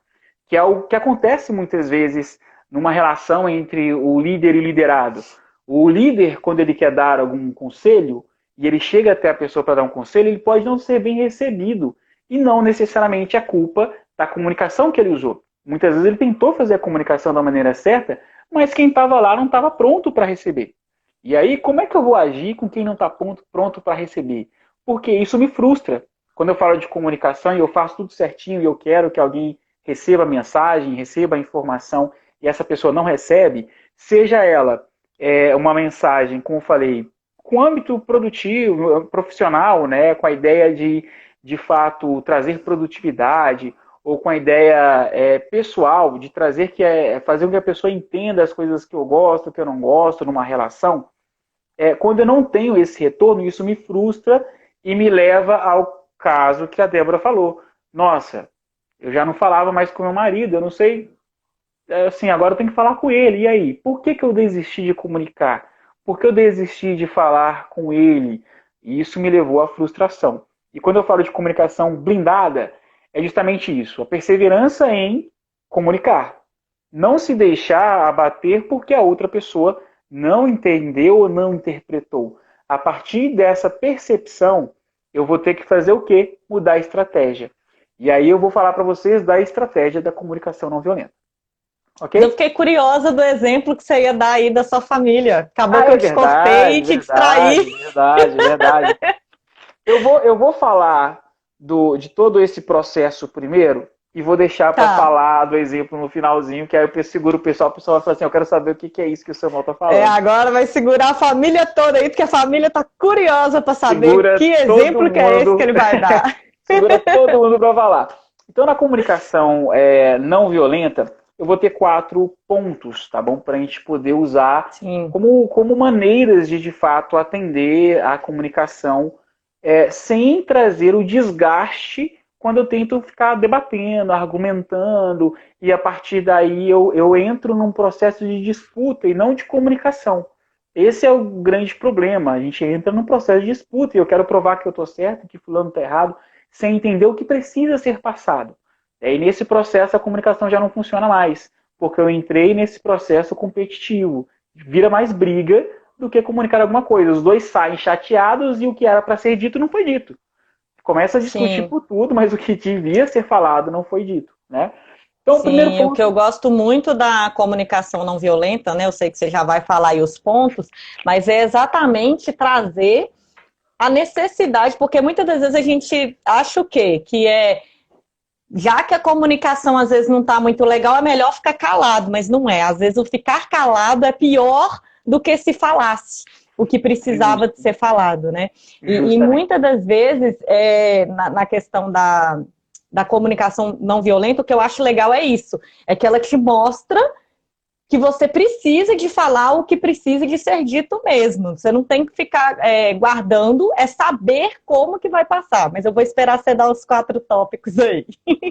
Que é o que acontece muitas vezes numa relação entre o líder e o liderado. O líder, quando ele quer dar algum conselho, e ele chega até a pessoa para dar um conselho, ele pode não ser bem recebido. E não necessariamente a culpa da comunicação que ele usou. Muitas vezes ele tentou fazer a comunicação da maneira certa, mas quem estava lá não estava pronto para receber. E aí, como é que eu vou agir com quem não está pronto para receber? Porque isso me frustra. Quando eu falo de comunicação e eu faço tudo certinho e eu quero que alguém receba a mensagem, receba a informação e essa pessoa não recebe, seja ela uma mensagem, como eu falei, com âmbito produtivo, profissional, né, com a ideia de fato, trazer produtividade, ou com a ideia pessoal de trazer fazer com que a pessoa entenda as coisas que eu gosto, que eu não gosto numa relação, quando eu não tenho esse retorno, isso me frustra e me leva ao caso que a Débora falou. Nossa, eu já não falava mais com meu marido, eu não sei, assim, agora eu tenho que falar com ele. E aí? Por que eu desisti de comunicar? Por que eu desisti de falar com ele? E isso me levou à frustração. E quando eu falo de comunicação blindada, é justamente isso: a perseverança em comunicar. Não se deixar abater porque a outra pessoa não entendeu ou não interpretou. A partir dessa percepção, eu vou ter que fazer o quê? Mudar a estratégia. E aí eu vou falar para vocês da estratégia da comunicação não violenta. Ok? eu fiquei curiosa do exemplo que você ia dar aí da sua família. Acabou que Ah, é eu te cortei verdade, e te distraí. verdade, verdade, verdade. Eu vou falar de todo esse processo primeiro e vou deixar para Tá. falar do exemplo no finalzinho, que aí eu seguro o pessoal vai falar assim, eu quero saber o que é isso que o Samuel está falando. Agora vai segurar a família toda aí, porque a família tá curiosa para saber Segura que todo exemplo que é esse que mundo, ele vai dar. segura todo mundo para falar. Então, na comunicação não violenta, eu vou ter 4 pontos, tá bom? Para a gente poder usar Sim, como maneiras de fato, atender a comunicação sem trazer o desgaste quando eu tento ficar debatendo, argumentando, e a partir daí eu entro num processo de disputa e não de comunicação. Esse é o grande problema. A gente entra num processo de disputa e eu quero provar que eu estou certo, que fulano está errado, sem entender o que precisa ser passado. E nesse processo a comunicação já não funciona mais, porque eu entrei nesse processo competitivo. Vira mais briga do que comunicar alguma coisa. Os dois saem chateados e o que era para ser dito não foi dito. Começa a discutir sim. por tudo, mas o que devia ser falado não foi dito, né? Então, o primeiro Sim, o que eu ponto. gosto muito da comunicação não violenta, né? Eu sei que você já vai falar aí os pontos, mas é exatamente trazer a necessidade, porque muitas das vezes a gente acha o quê? Que já que a comunicação às vezes não está muito legal, é melhor ficar calado, mas não é. Às vezes o ficar calado é pior do que se falasse o que precisava de Justo, ser falado, né? E justamente. muitas das vezes, na questão da comunicação não violenta, o que eu acho legal é isso, é que ela te mostra que você precisa de falar o que precisa de ser dito mesmo. Você não tem que ficar guardando, é saber como que vai passar. Mas eu vou esperar você dar os 4 tópicos aí.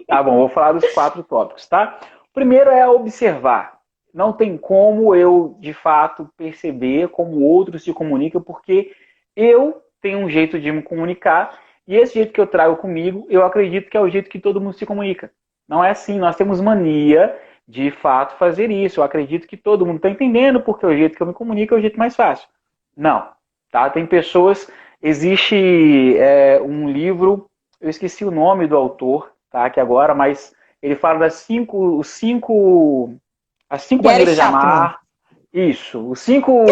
Tá bom, vou falar dos 4 tópicos, tá? O primeiro é observar. Não tem como eu, de fato, perceber como outros se comunicam, porque eu tenho um jeito de me comunicar e esse jeito que eu trago comigo, eu acredito que é o jeito que todo mundo se comunica. Não é assim, nós temos mania de fato fazer isso. Eu acredito que todo mundo está entendendo porque o jeito que eu me comunico é o jeito mais fácil. Não, tá? Tem pessoas Existe um livro, eu esqueci o nome do autor, tá, aqui agora, mas ele fala as cinco Gary maneiras de Chapman. amar. Isso, as cinco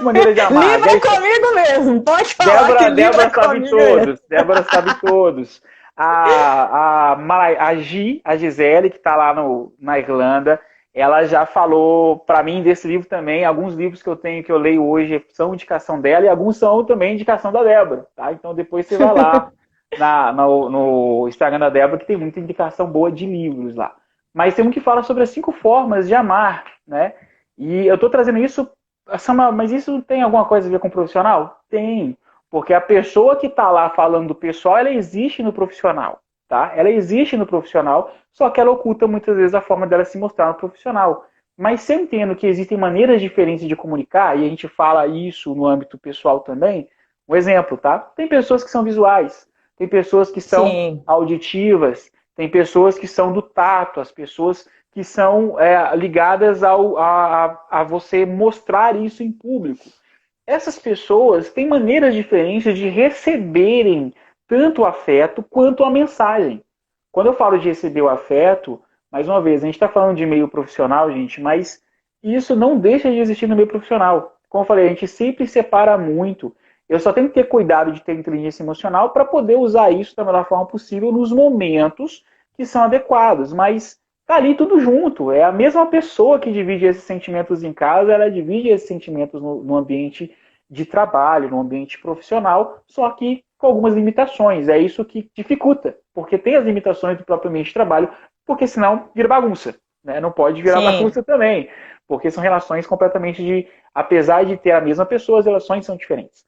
maneiras de amar. Livro é comigo mesmo, pode falar que livro é Débora sabe comigo mesmo. todos. Débora sabe todos. A Gisele, que está lá na Irlanda, ela já falou para mim desse livro também. Alguns livros que eu tenho, que eu leio hoje, são indicação dela e alguns são também indicação da Débora. Tá? Então depois você vai lá no Instagram da Débora, que tem muita indicação boa de livros lá. Mas tem um que fala sobre as 5 formas de amar, né? E eu estou trazendo isso, mas isso tem alguma coisa a ver com o profissional? Tem. Porque a pessoa que está lá falando do pessoal, ela existe no profissional, tá? Ela existe no profissional, só que ela oculta muitas vezes a forma dela se mostrar no profissional. Mas se eu entendo que existem maneiras diferentes de comunicar, e a gente fala isso no âmbito pessoal também, um exemplo, tá? Tem pessoas que são visuais, tem pessoas que são Sim, auditivas, tem pessoas que são do tato, as pessoas que são ligadas a você mostrar isso em público. Essas pessoas têm maneiras diferentes de receberem tanto o afeto quanto a mensagem. Quando eu falo de receber o afeto, mais uma vez, a gente está falando de meio profissional, gente, mas isso não deixa de existir no meio profissional. Como eu falei, a gente sempre separa muito. Eu só tenho que ter cuidado de ter inteligência emocional para poder usar isso da melhor forma possível nos momentos que são adequados. Mas tá ali tudo junto. É a mesma pessoa que divide esses sentimentos em casa, ela divide esses sentimentos no ambiente de trabalho, no ambiente profissional, só que com algumas limitações. É isso que dificulta, porque tem as limitações do próprio ambiente de trabalho, porque senão vira bagunça. Né? Não pode virar sim, bagunça também, porque são relações completamente apesar de ter a mesma pessoa, as relações são diferentes.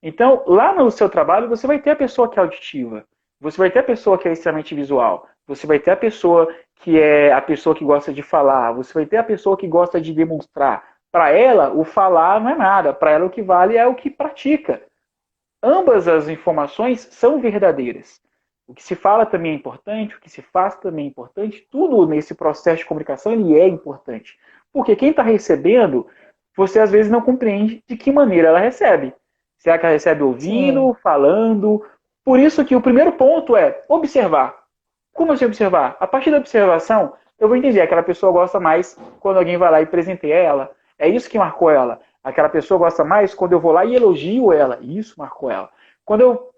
Então, lá no seu trabalho, você vai ter a pessoa que é auditiva, você vai ter a pessoa que é extremamente visual, você vai ter a pessoa que é a pessoa que gosta de falar, você vai ter a pessoa que gosta de demonstrar. Para ela, o falar não é nada, para ela o que vale é o que pratica. Ambas as informações são verdadeiras. O que se fala também é importante, o que se faz também é importante, tudo nesse processo de comunicação ele é importante. Porque quem está recebendo, você às vezes não compreende de que maneira ela recebe. Será que ela recebe sim. ouvindo, falando? Por isso que o primeiro ponto é observar. Como assim observar? A partir da observação, eu vou entender. Aquela pessoa gosta mais quando alguém vai lá e presenteia ela. É isso que marcou ela. Aquela pessoa gosta mais quando eu vou lá e elogio ela. Isso marcou ela. Quando eu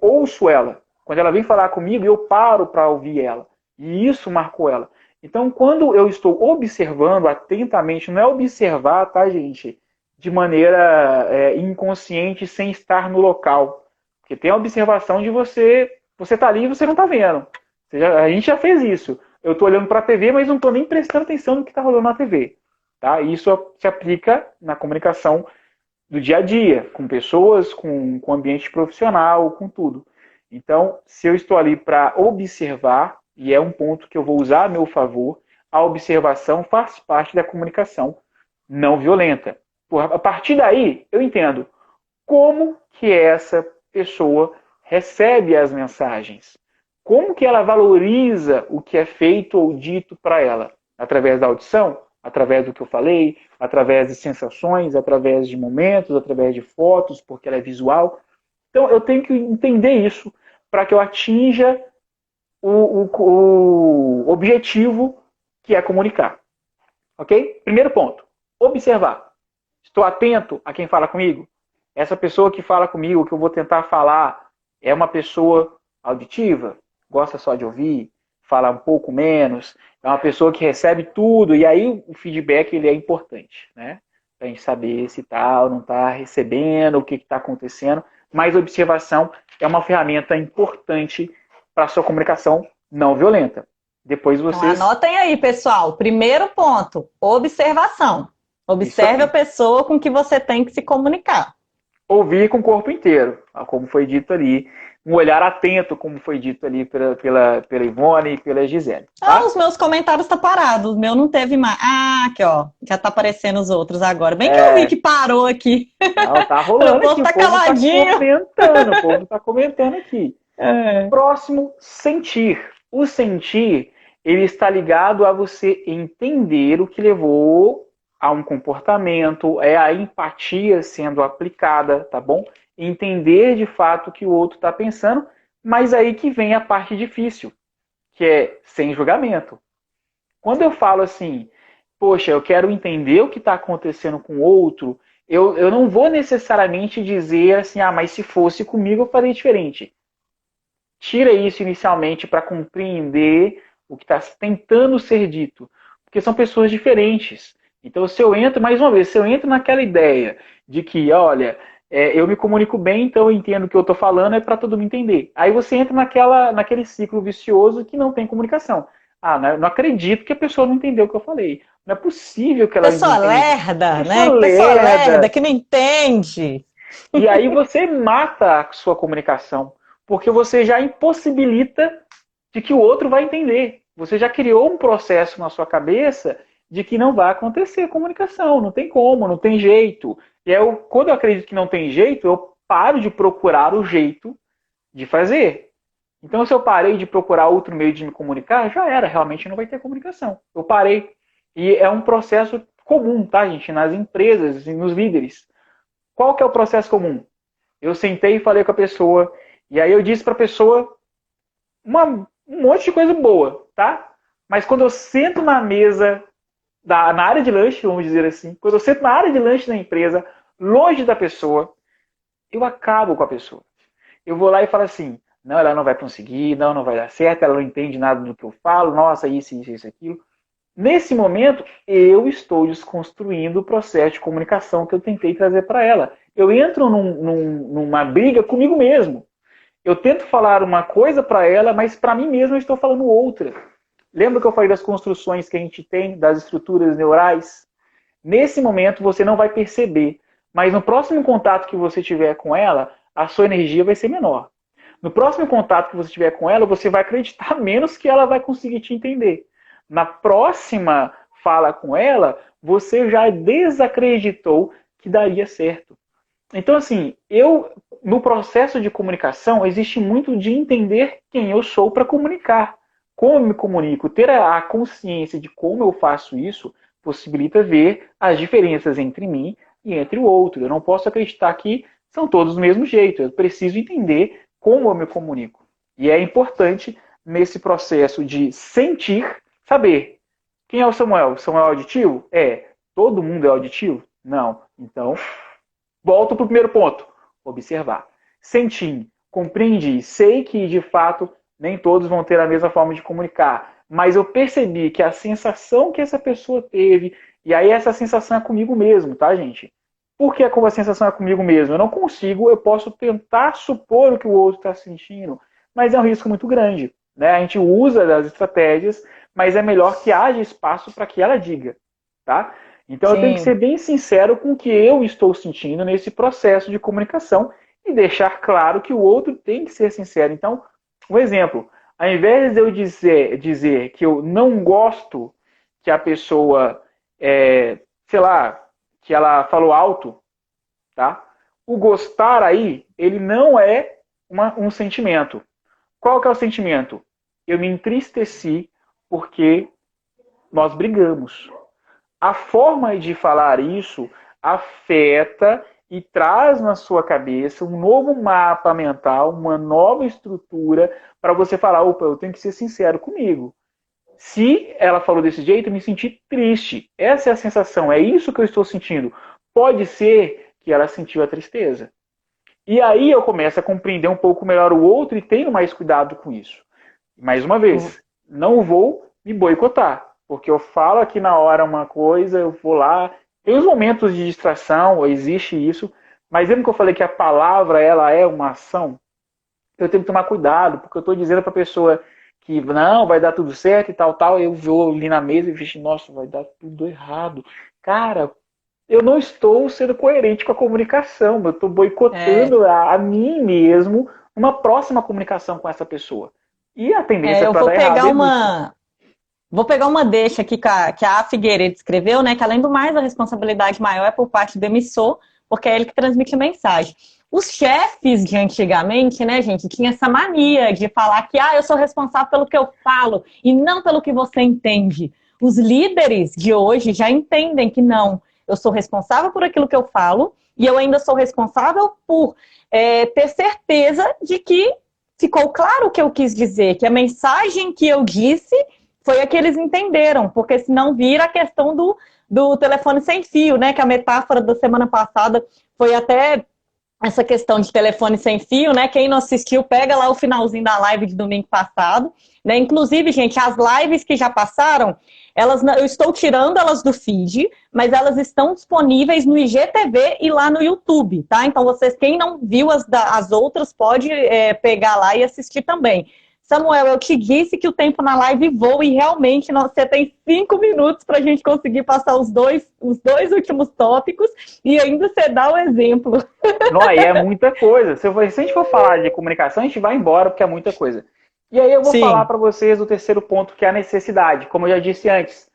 ouço ela. Quando ela vem falar comigo, eu paro para ouvir ela. E isso marcou ela. Então, quando eu estou observando atentamente, não é observar, tá, gente? De maneira inconsciente, sem estar no local. Porque tem a observação de você tá ali e você não tá vendo. A gente já fez isso. Eu estou olhando para a TV, mas não estou nem prestando atenção no que está rolando na TV. Tá? Isso se aplica na comunicação do dia a dia, com pessoas, com ambiente profissional, com tudo. Então, se eu estou ali para observar, e é um ponto que eu vou usar a meu favor, a observação faz parte da comunicação não violenta. A partir daí, eu entendo como que essa pessoa recebe as mensagens. Como que ela valoriza o que é feito ou dito para ela? Através da audição? Através do que eu falei? Através de sensações? Através de momentos? Através de fotos? Porque ela é visual? Então, eu tenho que entender isso para que eu atinja o objetivo que é comunicar. Ok? Primeiro ponto. Observar. Estou atento a quem fala comigo? Essa pessoa que fala comigo, que eu vou tentar falar, é uma pessoa auditiva? Gosta só de ouvir? Fala um pouco menos? É uma pessoa que recebe tudo? E aí o feedback ele é importante, né? Para a gente saber se está ou não está recebendo, o que está acontecendo. Mas observação é uma ferramenta importante para a sua comunicação não violenta. Depois Então, vocês... anotem aí, pessoal. Primeiro ponto, observação. Isso Observe a aí. pessoa com que você tem que se comunicar. Ouvir com o corpo inteiro, como foi dito ali. Um olhar atento, como foi dito ali pela Ivone e pela Gisele, Ah, tá? os meus comentários estão parados. O meu não teve mais. Ah, aqui, ó. Já tá aparecendo os outros agora. Bem que eu vi É, que parou aqui. não, tá O rolando povo aqui, o tá povo tá caladinho. comentando, o povo tá comentando aqui. É. Próximo, sentir. O sentir, ele está ligado a você entender o que levou a um comportamento, é a empatia sendo aplicada, tá bom? entender de fato o que o outro está pensando, mas aí que vem a parte difícil, que é sem julgamento. Quando eu falo assim, poxa, eu quero entender o que está acontecendo com o outro, eu não vou necessariamente dizer assim, ah, mas se fosse comigo eu faria diferente. Tira isso inicialmente para compreender o que está tentando ser dito, porque são pessoas diferentes. Então, se eu entro, mais uma vez, se eu entro naquela ideia de que, olha, eu me comunico bem, então eu entendo o que eu estou falando, é para todo mundo entender. Aí você entra naquele ciclo vicioso que não tem comunicação. Ah, não acredito que a pessoa não entendeu o que eu falei. Não é possível que ela não Pessoa entenda. lerda, Pessoa né? Pessoa lerda, lerda. que não entende. E aí você mata a sua comunicação, porque você já impossibilita de que o outro vai entender. Você já criou um processo na sua cabeça de que não vai acontecer a comunicação, não tem como, não tem jeito. E quando eu acredito que não tem jeito, eu paro de procurar o jeito de fazer. Então, se eu parei de procurar outro meio de me comunicar, já era, realmente não vai ter comunicação. Eu parei. E é um processo comum, tá, gente? Nas empresas e nos líderes. Qual que é o processo comum? Eu sentei e falei com a pessoa, e aí eu disse para a pessoa um monte de coisa boa, tá? Mas quando eu sento na mesa, na área de lanche, vamos dizer assim, quando eu sento na área de lanche da empresa, longe da pessoa, eu acabo com a pessoa. Eu vou lá e falo assim, não, ela não vai conseguir, não vai dar certo, ela não entende nada do que eu falo, nossa, isso, aquilo. Nesse momento, eu estou desconstruindo o processo de comunicação que eu tentei trazer para ela. Eu entro numa briga comigo mesmo. Eu tento falar uma coisa para ela, mas para mim mesmo eu estou falando outra. Lembra que eu falei das construções que a gente tem, das estruturas neurais? Nesse momento você não vai perceber, mas no próximo contato que você tiver com ela, a sua energia vai ser menor. No próximo contato que você tiver com ela, você vai acreditar menos que ela vai conseguir te entender. Na próxima fala com ela, você já desacreditou que daria certo. Então, assim, no processo de comunicação, existe muito de entender quem eu sou para comunicar. Como eu me comunico, ter a consciência de como eu faço isso, possibilita ver as diferenças entre mim e entre o outro. Eu não posso acreditar que são todos do mesmo jeito. Eu preciso entender como eu me comunico. E é importante, nesse processo de sentir, saber quem é o Samuel. Samuel é auditivo? É. Todo mundo é auditivo? Não. Então, volto para o primeiro ponto. Observar. Senti, compreendi, sei que de fato nem todos vão ter a mesma forma de comunicar, mas eu percebi que a sensação que essa pessoa teve, e aí essa sensação é comigo mesmo, tá, gente? Por que a sensação é comigo mesmo? Eu não consigo, eu posso tentar supor o que o outro está sentindo, mas é um risco muito grande. Né? A gente usa das estratégias, mas é melhor que haja espaço para que ela diga. Tá? Então eu tenho que ser Sim. bem sincero com o que eu estou sentindo nesse processo de comunicação e deixar claro que o outro tem que ser sincero. Então, um exemplo, ao invés de eu dizer que eu não gosto que a pessoa, sei lá, que ela falou alto, tá? O gostar aí, ele não é um sentimento. Qual que é o sentimento? Eu me entristeci porque nós brigamos. A forma de falar isso afeta e traz na sua cabeça um novo mapa mental, uma nova estrutura para você falar, opa, eu tenho que ser sincero comigo. Se ela falou desse jeito, eu me senti triste. Essa é a sensação, é isso que eu estou sentindo. Pode ser que ela sentiu a tristeza. E aí eu começo a compreender um pouco melhor o outro e tenho mais cuidado com isso. Mais uma vez, não vou me boicotar, porque eu falo aqui na hora uma coisa, eu vou lá. Tem os momentos de distração, existe isso, mas lembra que eu falei que a palavra ela é uma ação? Eu tenho que tomar cuidado, porque eu estou dizendo para a pessoa que não, vai dar tudo certo e tal, eu vou ali na mesa e vejo, nossa, vai dar tudo errado. Cara, eu não estou sendo coerente com a comunicação, eu estou É, boicotando a mim mesmo uma próxima comunicação com essa pessoa. E a tendência eu para dar errado existe. vou pegar uma deixa aqui que a Figueiredo escreveu, né? Que além do mais, a responsabilidade maior é por parte do emissor, porque é ele que transmite a mensagem. Os chefes de antigamente, né, gente, tinha essa mania de falar que eu sou responsável pelo que eu falo e não pelo que você entende. Os líderes de hoje já entendem que não, eu sou responsável por aquilo que eu falo e eu ainda sou responsável por ter certeza de que ficou claro o que eu quis dizer, que a mensagem que eu disse foi a que eles entenderam, porque senão vira a questão do telefone sem fio, né? Que a metáfora da semana passada foi até essa questão de telefone sem fio, né? Quem não assistiu, pega lá o finalzinho da live de domingo passado, né? Inclusive, gente, as lives que já passaram, eu estou tirando elas do feed, mas elas estão disponíveis no IGTV e lá no YouTube, tá? Então, quem não viu as outras, pode pegar lá e assistir também. Samuel, eu te disse que o tempo na live voa e realmente você tem 5 minutos para a gente conseguir passar os dois últimos tópicos e ainda você dá o exemplo. Não, aí é muita coisa. Se a gente for falar de comunicação, a gente vai embora porque é muita coisa. E aí eu vou falar Sim. para vocês o terceiro ponto, que é a necessidade. Como eu já disse antes,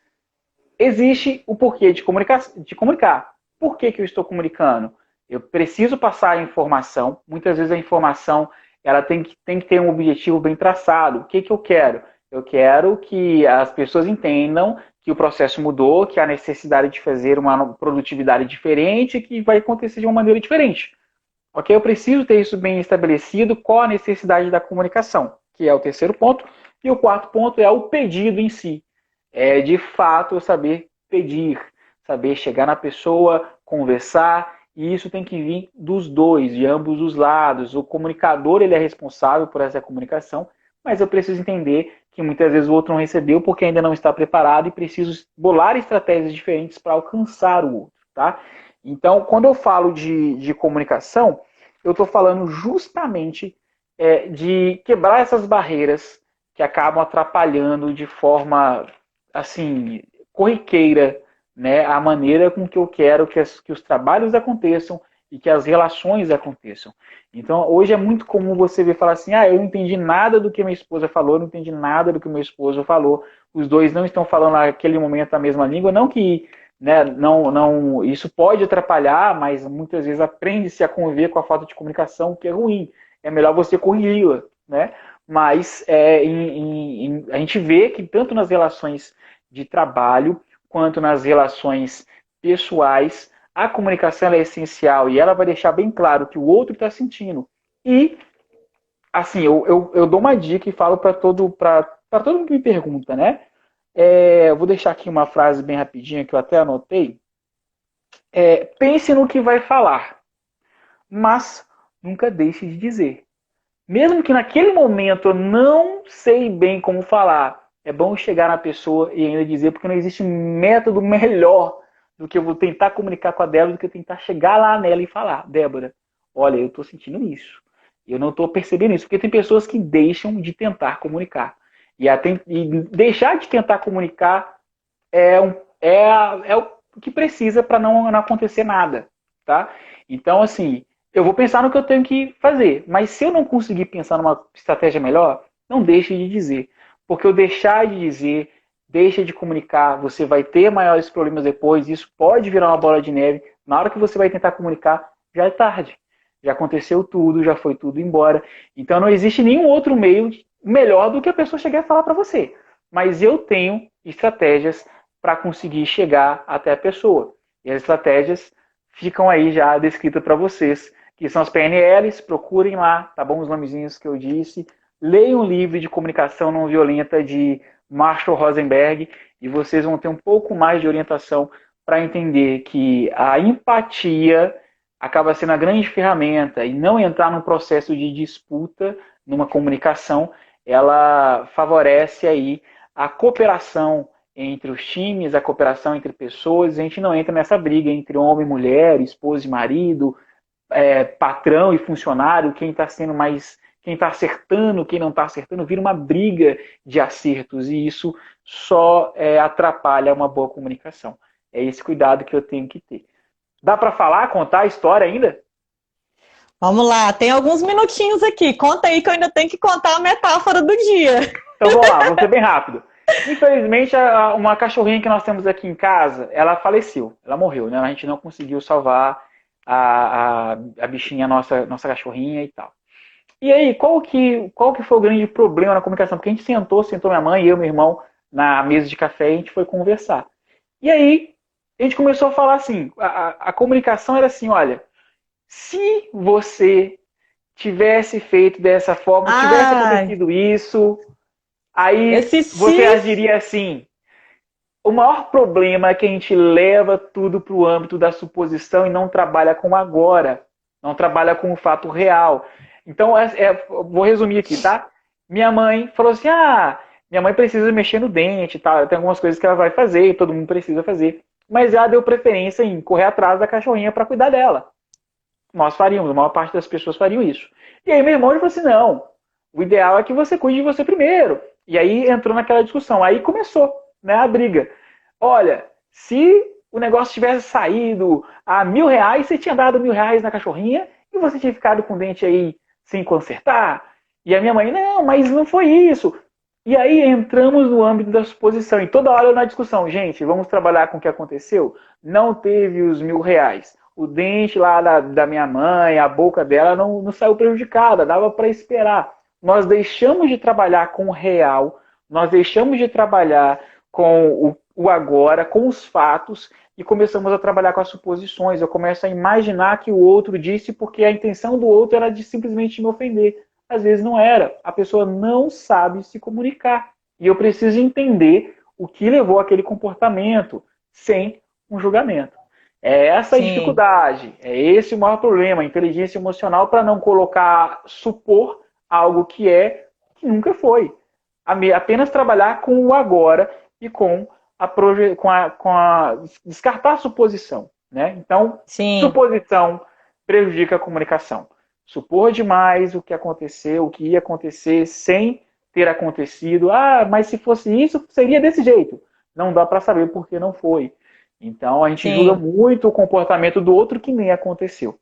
existe o porquê de comunicar. Por que eu estou comunicando? Eu preciso passar a informação. Muitas vezes a informação ela tem que ter um objetivo bem traçado. O que eu quero? Eu quero que as pessoas entendam que o processo mudou, que há necessidade de fazer uma produtividade diferente, que vai acontecer de uma maneira diferente. Ok? Eu preciso ter isso bem estabelecido, qual a necessidade da comunicação, que é o terceiro ponto. E o quarto ponto é o pedido em si. É, de fato, saber pedir, saber chegar na pessoa, conversar, e isso tem que vir dos dois, de ambos os lados. O comunicador ele é responsável por essa comunicação, mas eu preciso entender que muitas vezes o outro não recebeu porque ainda não está preparado e preciso bolar estratégias diferentes para alcançar o outro, tá? Então, quando eu falo de comunicação, eu estou falando justamente de quebrar essas barreiras que acabam atrapalhando de forma assim corriqueira, né, a maneira com que eu quero que os trabalhos aconteçam e que as relações aconteçam. Então, hoje é muito comum você ver falar assim, eu não entendi nada do que minha esposa falou, não entendi nada do que meu esposo falou, os dois não estão falando naquele momento a mesma língua, não que não, isso pode atrapalhar, mas muitas vezes aprende-se a conviver com a falta de comunicação, que é ruim. É melhor você corrigi-la, né? Mas a gente vê que tanto nas relações de trabalho quanto nas relações pessoais, a comunicação é essencial e ela vai deixar bem claro o que o outro está sentindo. E, assim, eu dou uma dica e falo para todo mundo que me pergunta, né? Eu vou deixar aqui uma frase bem rapidinha que eu até anotei. Pense no que vai falar, mas nunca deixe de dizer. Mesmo que naquele momento eu não sei bem como falar, é bom chegar na pessoa e ainda dizer, porque não existe método melhor do que eu vou tentar comunicar com a Débora, do que eu tentar chegar lá nela e falar, Débora, olha, eu estou sentindo isso. Eu não estou percebendo isso, porque tem pessoas que deixam de tentar comunicar. E deixar de tentar comunicar é o que precisa para não acontecer nada, tá? Então, assim, eu vou pensar no que eu tenho que fazer, mas se eu não conseguir pensar numa estratégia melhor, não deixe de dizer. Porque eu deixar de dizer, deixa de comunicar, você vai ter maiores problemas depois, isso pode virar uma bola de neve. Na hora que você vai tentar comunicar, já é tarde. Já aconteceu tudo, já foi tudo embora. Então não existe nenhum outro meio melhor do que a pessoa chegar e falar para você. Mas eu tenho estratégias para conseguir chegar até a pessoa. E as estratégias ficam aí já descritas para vocês, que são as PNLs, procurem lá, tá bom? Os nomezinhos que eu disse. Leiam um livro de comunicação não violenta de Marshall Rosenberg e vocês vão ter um pouco mais de orientação para entender que a empatia acaba sendo a grande ferramenta e não entrar num processo de disputa numa comunicação, ela favorece aí a cooperação entre os times, a cooperação entre pessoas, a gente não entra nessa briga entre homem e mulher, esposa e marido, patrão e funcionário, quem está acertando, quem não está acertando, vira uma briga de acertos e isso só atrapalha uma boa comunicação. É esse cuidado que eu tenho que ter. Dá para falar, contar a história ainda? Vamos lá, tem alguns minutinhos aqui. Conta aí que eu ainda tenho que contar a metáfora do dia. Então vamos lá, vou ser bem rápido. Infelizmente, uma cachorrinha que nós temos aqui em casa, ela faleceu, ela morreu, né? A gente não conseguiu salvar a bichinha, nossa cachorrinha e tal. E aí, qual que foi o grande problema na comunicação? Porque a gente sentou minha mãe e eu, meu irmão, na mesa de café e a gente foi conversar. E aí, a gente começou a falar assim, a comunicação era assim, olha, se você tivesse feito dessa forma, tivesse Ai, acontecido isso, aí esse você se. agiria assim. O maior problema é que a gente leva tudo para o âmbito da suposição e não trabalha com o agora, não trabalha com o fato real. Então, vou resumir aqui, tá? Minha mãe falou assim: minha mãe precisa mexer no dente, tá? Tem algumas coisas que ela vai fazer, todo mundo precisa fazer. Mas ela deu preferência em correr atrás da cachorrinha para cuidar dela. Nós faríamos, a maior parte das pessoas fariam isso. E aí meu irmão falou assim: não, o ideal é que você cuide de você primeiro. E aí entrou naquela discussão. Aí começou, né, a briga. Olha, se o negócio tivesse saído a R$ 1.000, você tinha dado R$ 1.000 na cachorrinha e você tinha ficado com o dente aí sem consertar. E a minha mãe, não, mas não foi isso. E aí entramos no âmbito da suposição. E toda hora na discussão, gente, vamos trabalhar com o que aconteceu? Não teve os R$ 1.000. O dente lá da minha mãe, a boca dela não saiu prejudicada, dava para esperar. Nós deixamos de trabalhar com o real, nós deixamos de trabalhar com o agora, com os fatos, e começamos a trabalhar com as suposições. Eu começo a imaginar que o outro disse porque a intenção do outro era de simplesmente me ofender. Às vezes não era. A pessoa não sabe se comunicar. E eu preciso entender o que levou aquele comportamento sem um julgamento. É essa a Sim, dificuldade, é esse o maior problema, a inteligência emocional para não colocar, supor algo que nunca foi. Apenas trabalhar com o agora e com a descartar a suposição. Né? Então, sim, suposição prejudica a comunicação. Supor demais o que aconteceu, o que ia acontecer sem ter acontecido. Mas se fosse isso, seria desse jeito. Não dá para saber porque não foi. Então a gente julga sim, muito o comportamento do outro que nem aconteceu.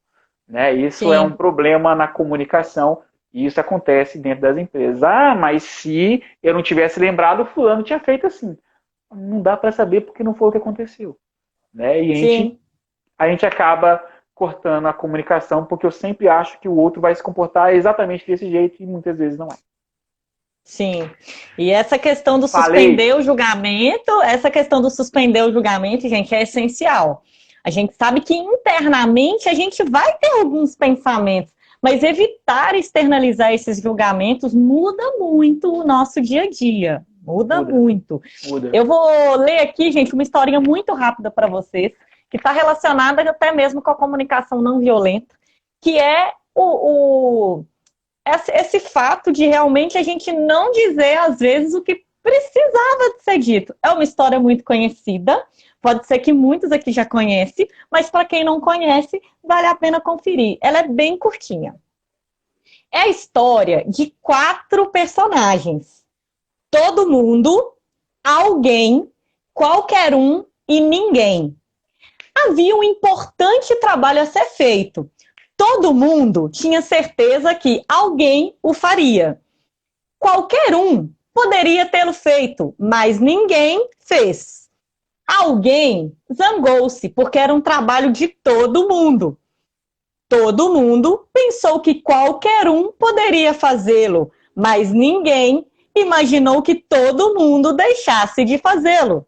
Né? Isso é um sim. problema na comunicação e isso acontece dentro das empresas. Mas se eu não tivesse lembrado, o fulano tinha feito assim. Não dá para saber porque não foi o que aconteceu. Né? E Sim. a gente acaba cortando a comunicação porque eu sempre acho que o outro vai se comportar exatamente desse jeito e muitas vezes não é. Sim. E essa questão do Falei, suspender o julgamento, essa questão do suspender o julgamento, gente, é essencial. A gente sabe que internamente a gente vai ter alguns pensamentos, mas evitar externalizar esses julgamentos muda muito o nosso dia a dia. Muda muda, muito. muda. Eu vou ler aqui, gente, uma historinha muito rápida para vocês, que está relacionada até mesmo com a comunicação não violenta, que é esse fato de realmente a gente não dizer, às vezes, o que precisava de ser dito. É uma história muito conhecida, pode ser que muitos aqui já conhecem, mas para quem não conhece, vale a pena conferir. Ela é bem curtinha. É a história de 4 personagens. Todo mundo, alguém, qualquer um e ninguém. Havia um importante trabalho a ser feito. Todo mundo tinha certeza que alguém o faria. Qualquer um poderia tê-lo feito, mas ninguém fez. Alguém zangou-se porque era um trabalho de todo mundo. Todo mundo pensou que qualquer um poderia fazê-lo, mas ninguém imaginou que todo mundo deixasse de fazê-lo.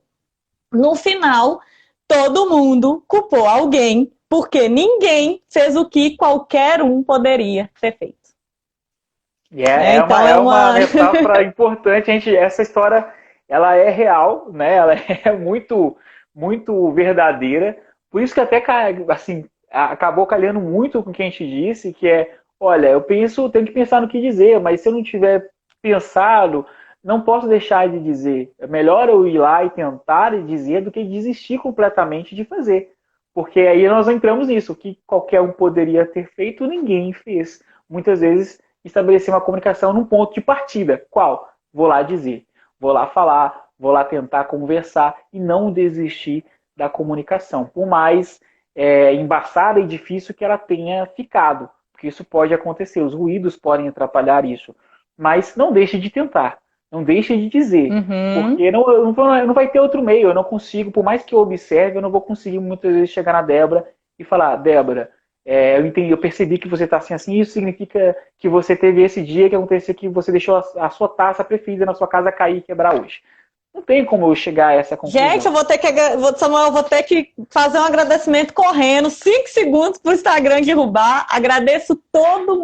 No final, todo mundo culpou alguém porque ninguém fez o que qualquer um poderia ter feito. E Né? é, é uma, Então é é uma uma. metáfora importante. Essa história, ela é real, né? Ela é muito, muito verdadeira. Por isso que até assim, acabou calhando muito com o que a gente disse, que é, olha, tenho que pensar no que dizer, mas se eu não tiver pensado, não posso deixar de dizer. É melhor eu ir lá e tentar e dizer do que desistir completamente de fazer. Porque aí nós entramos nisso, o que qualquer um poderia ter feito, ninguém fez. Muitas vezes estabelecer uma comunicação num ponto de partida. Qual? Vou lá dizer, vou lá falar, vou lá tentar conversar e não desistir da comunicação, por mais embaçada e difícil que ela tenha ficado, porque isso pode acontecer, os ruídos podem atrapalhar isso, mas não deixe de tentar, não deixe de dizer, Uhum. porque não vai ter outro meio, eu não consigo, por mais que eu observe, eu não vou conseguir muitas vezes chegar na Débora e falar, Débora, eu percebi que você está assim, assim, isso significa que você teve esse dia que aconteceu que você deixou a sua taça preferida na sua casa cair e quebrar hoje. Não tem como eu chegar a essa conclusão. Gente, Samuel, eu vou ter que fazer um agradecimento correndo, 5 segundos para o Instagram derrubar. Agradeço todo mundo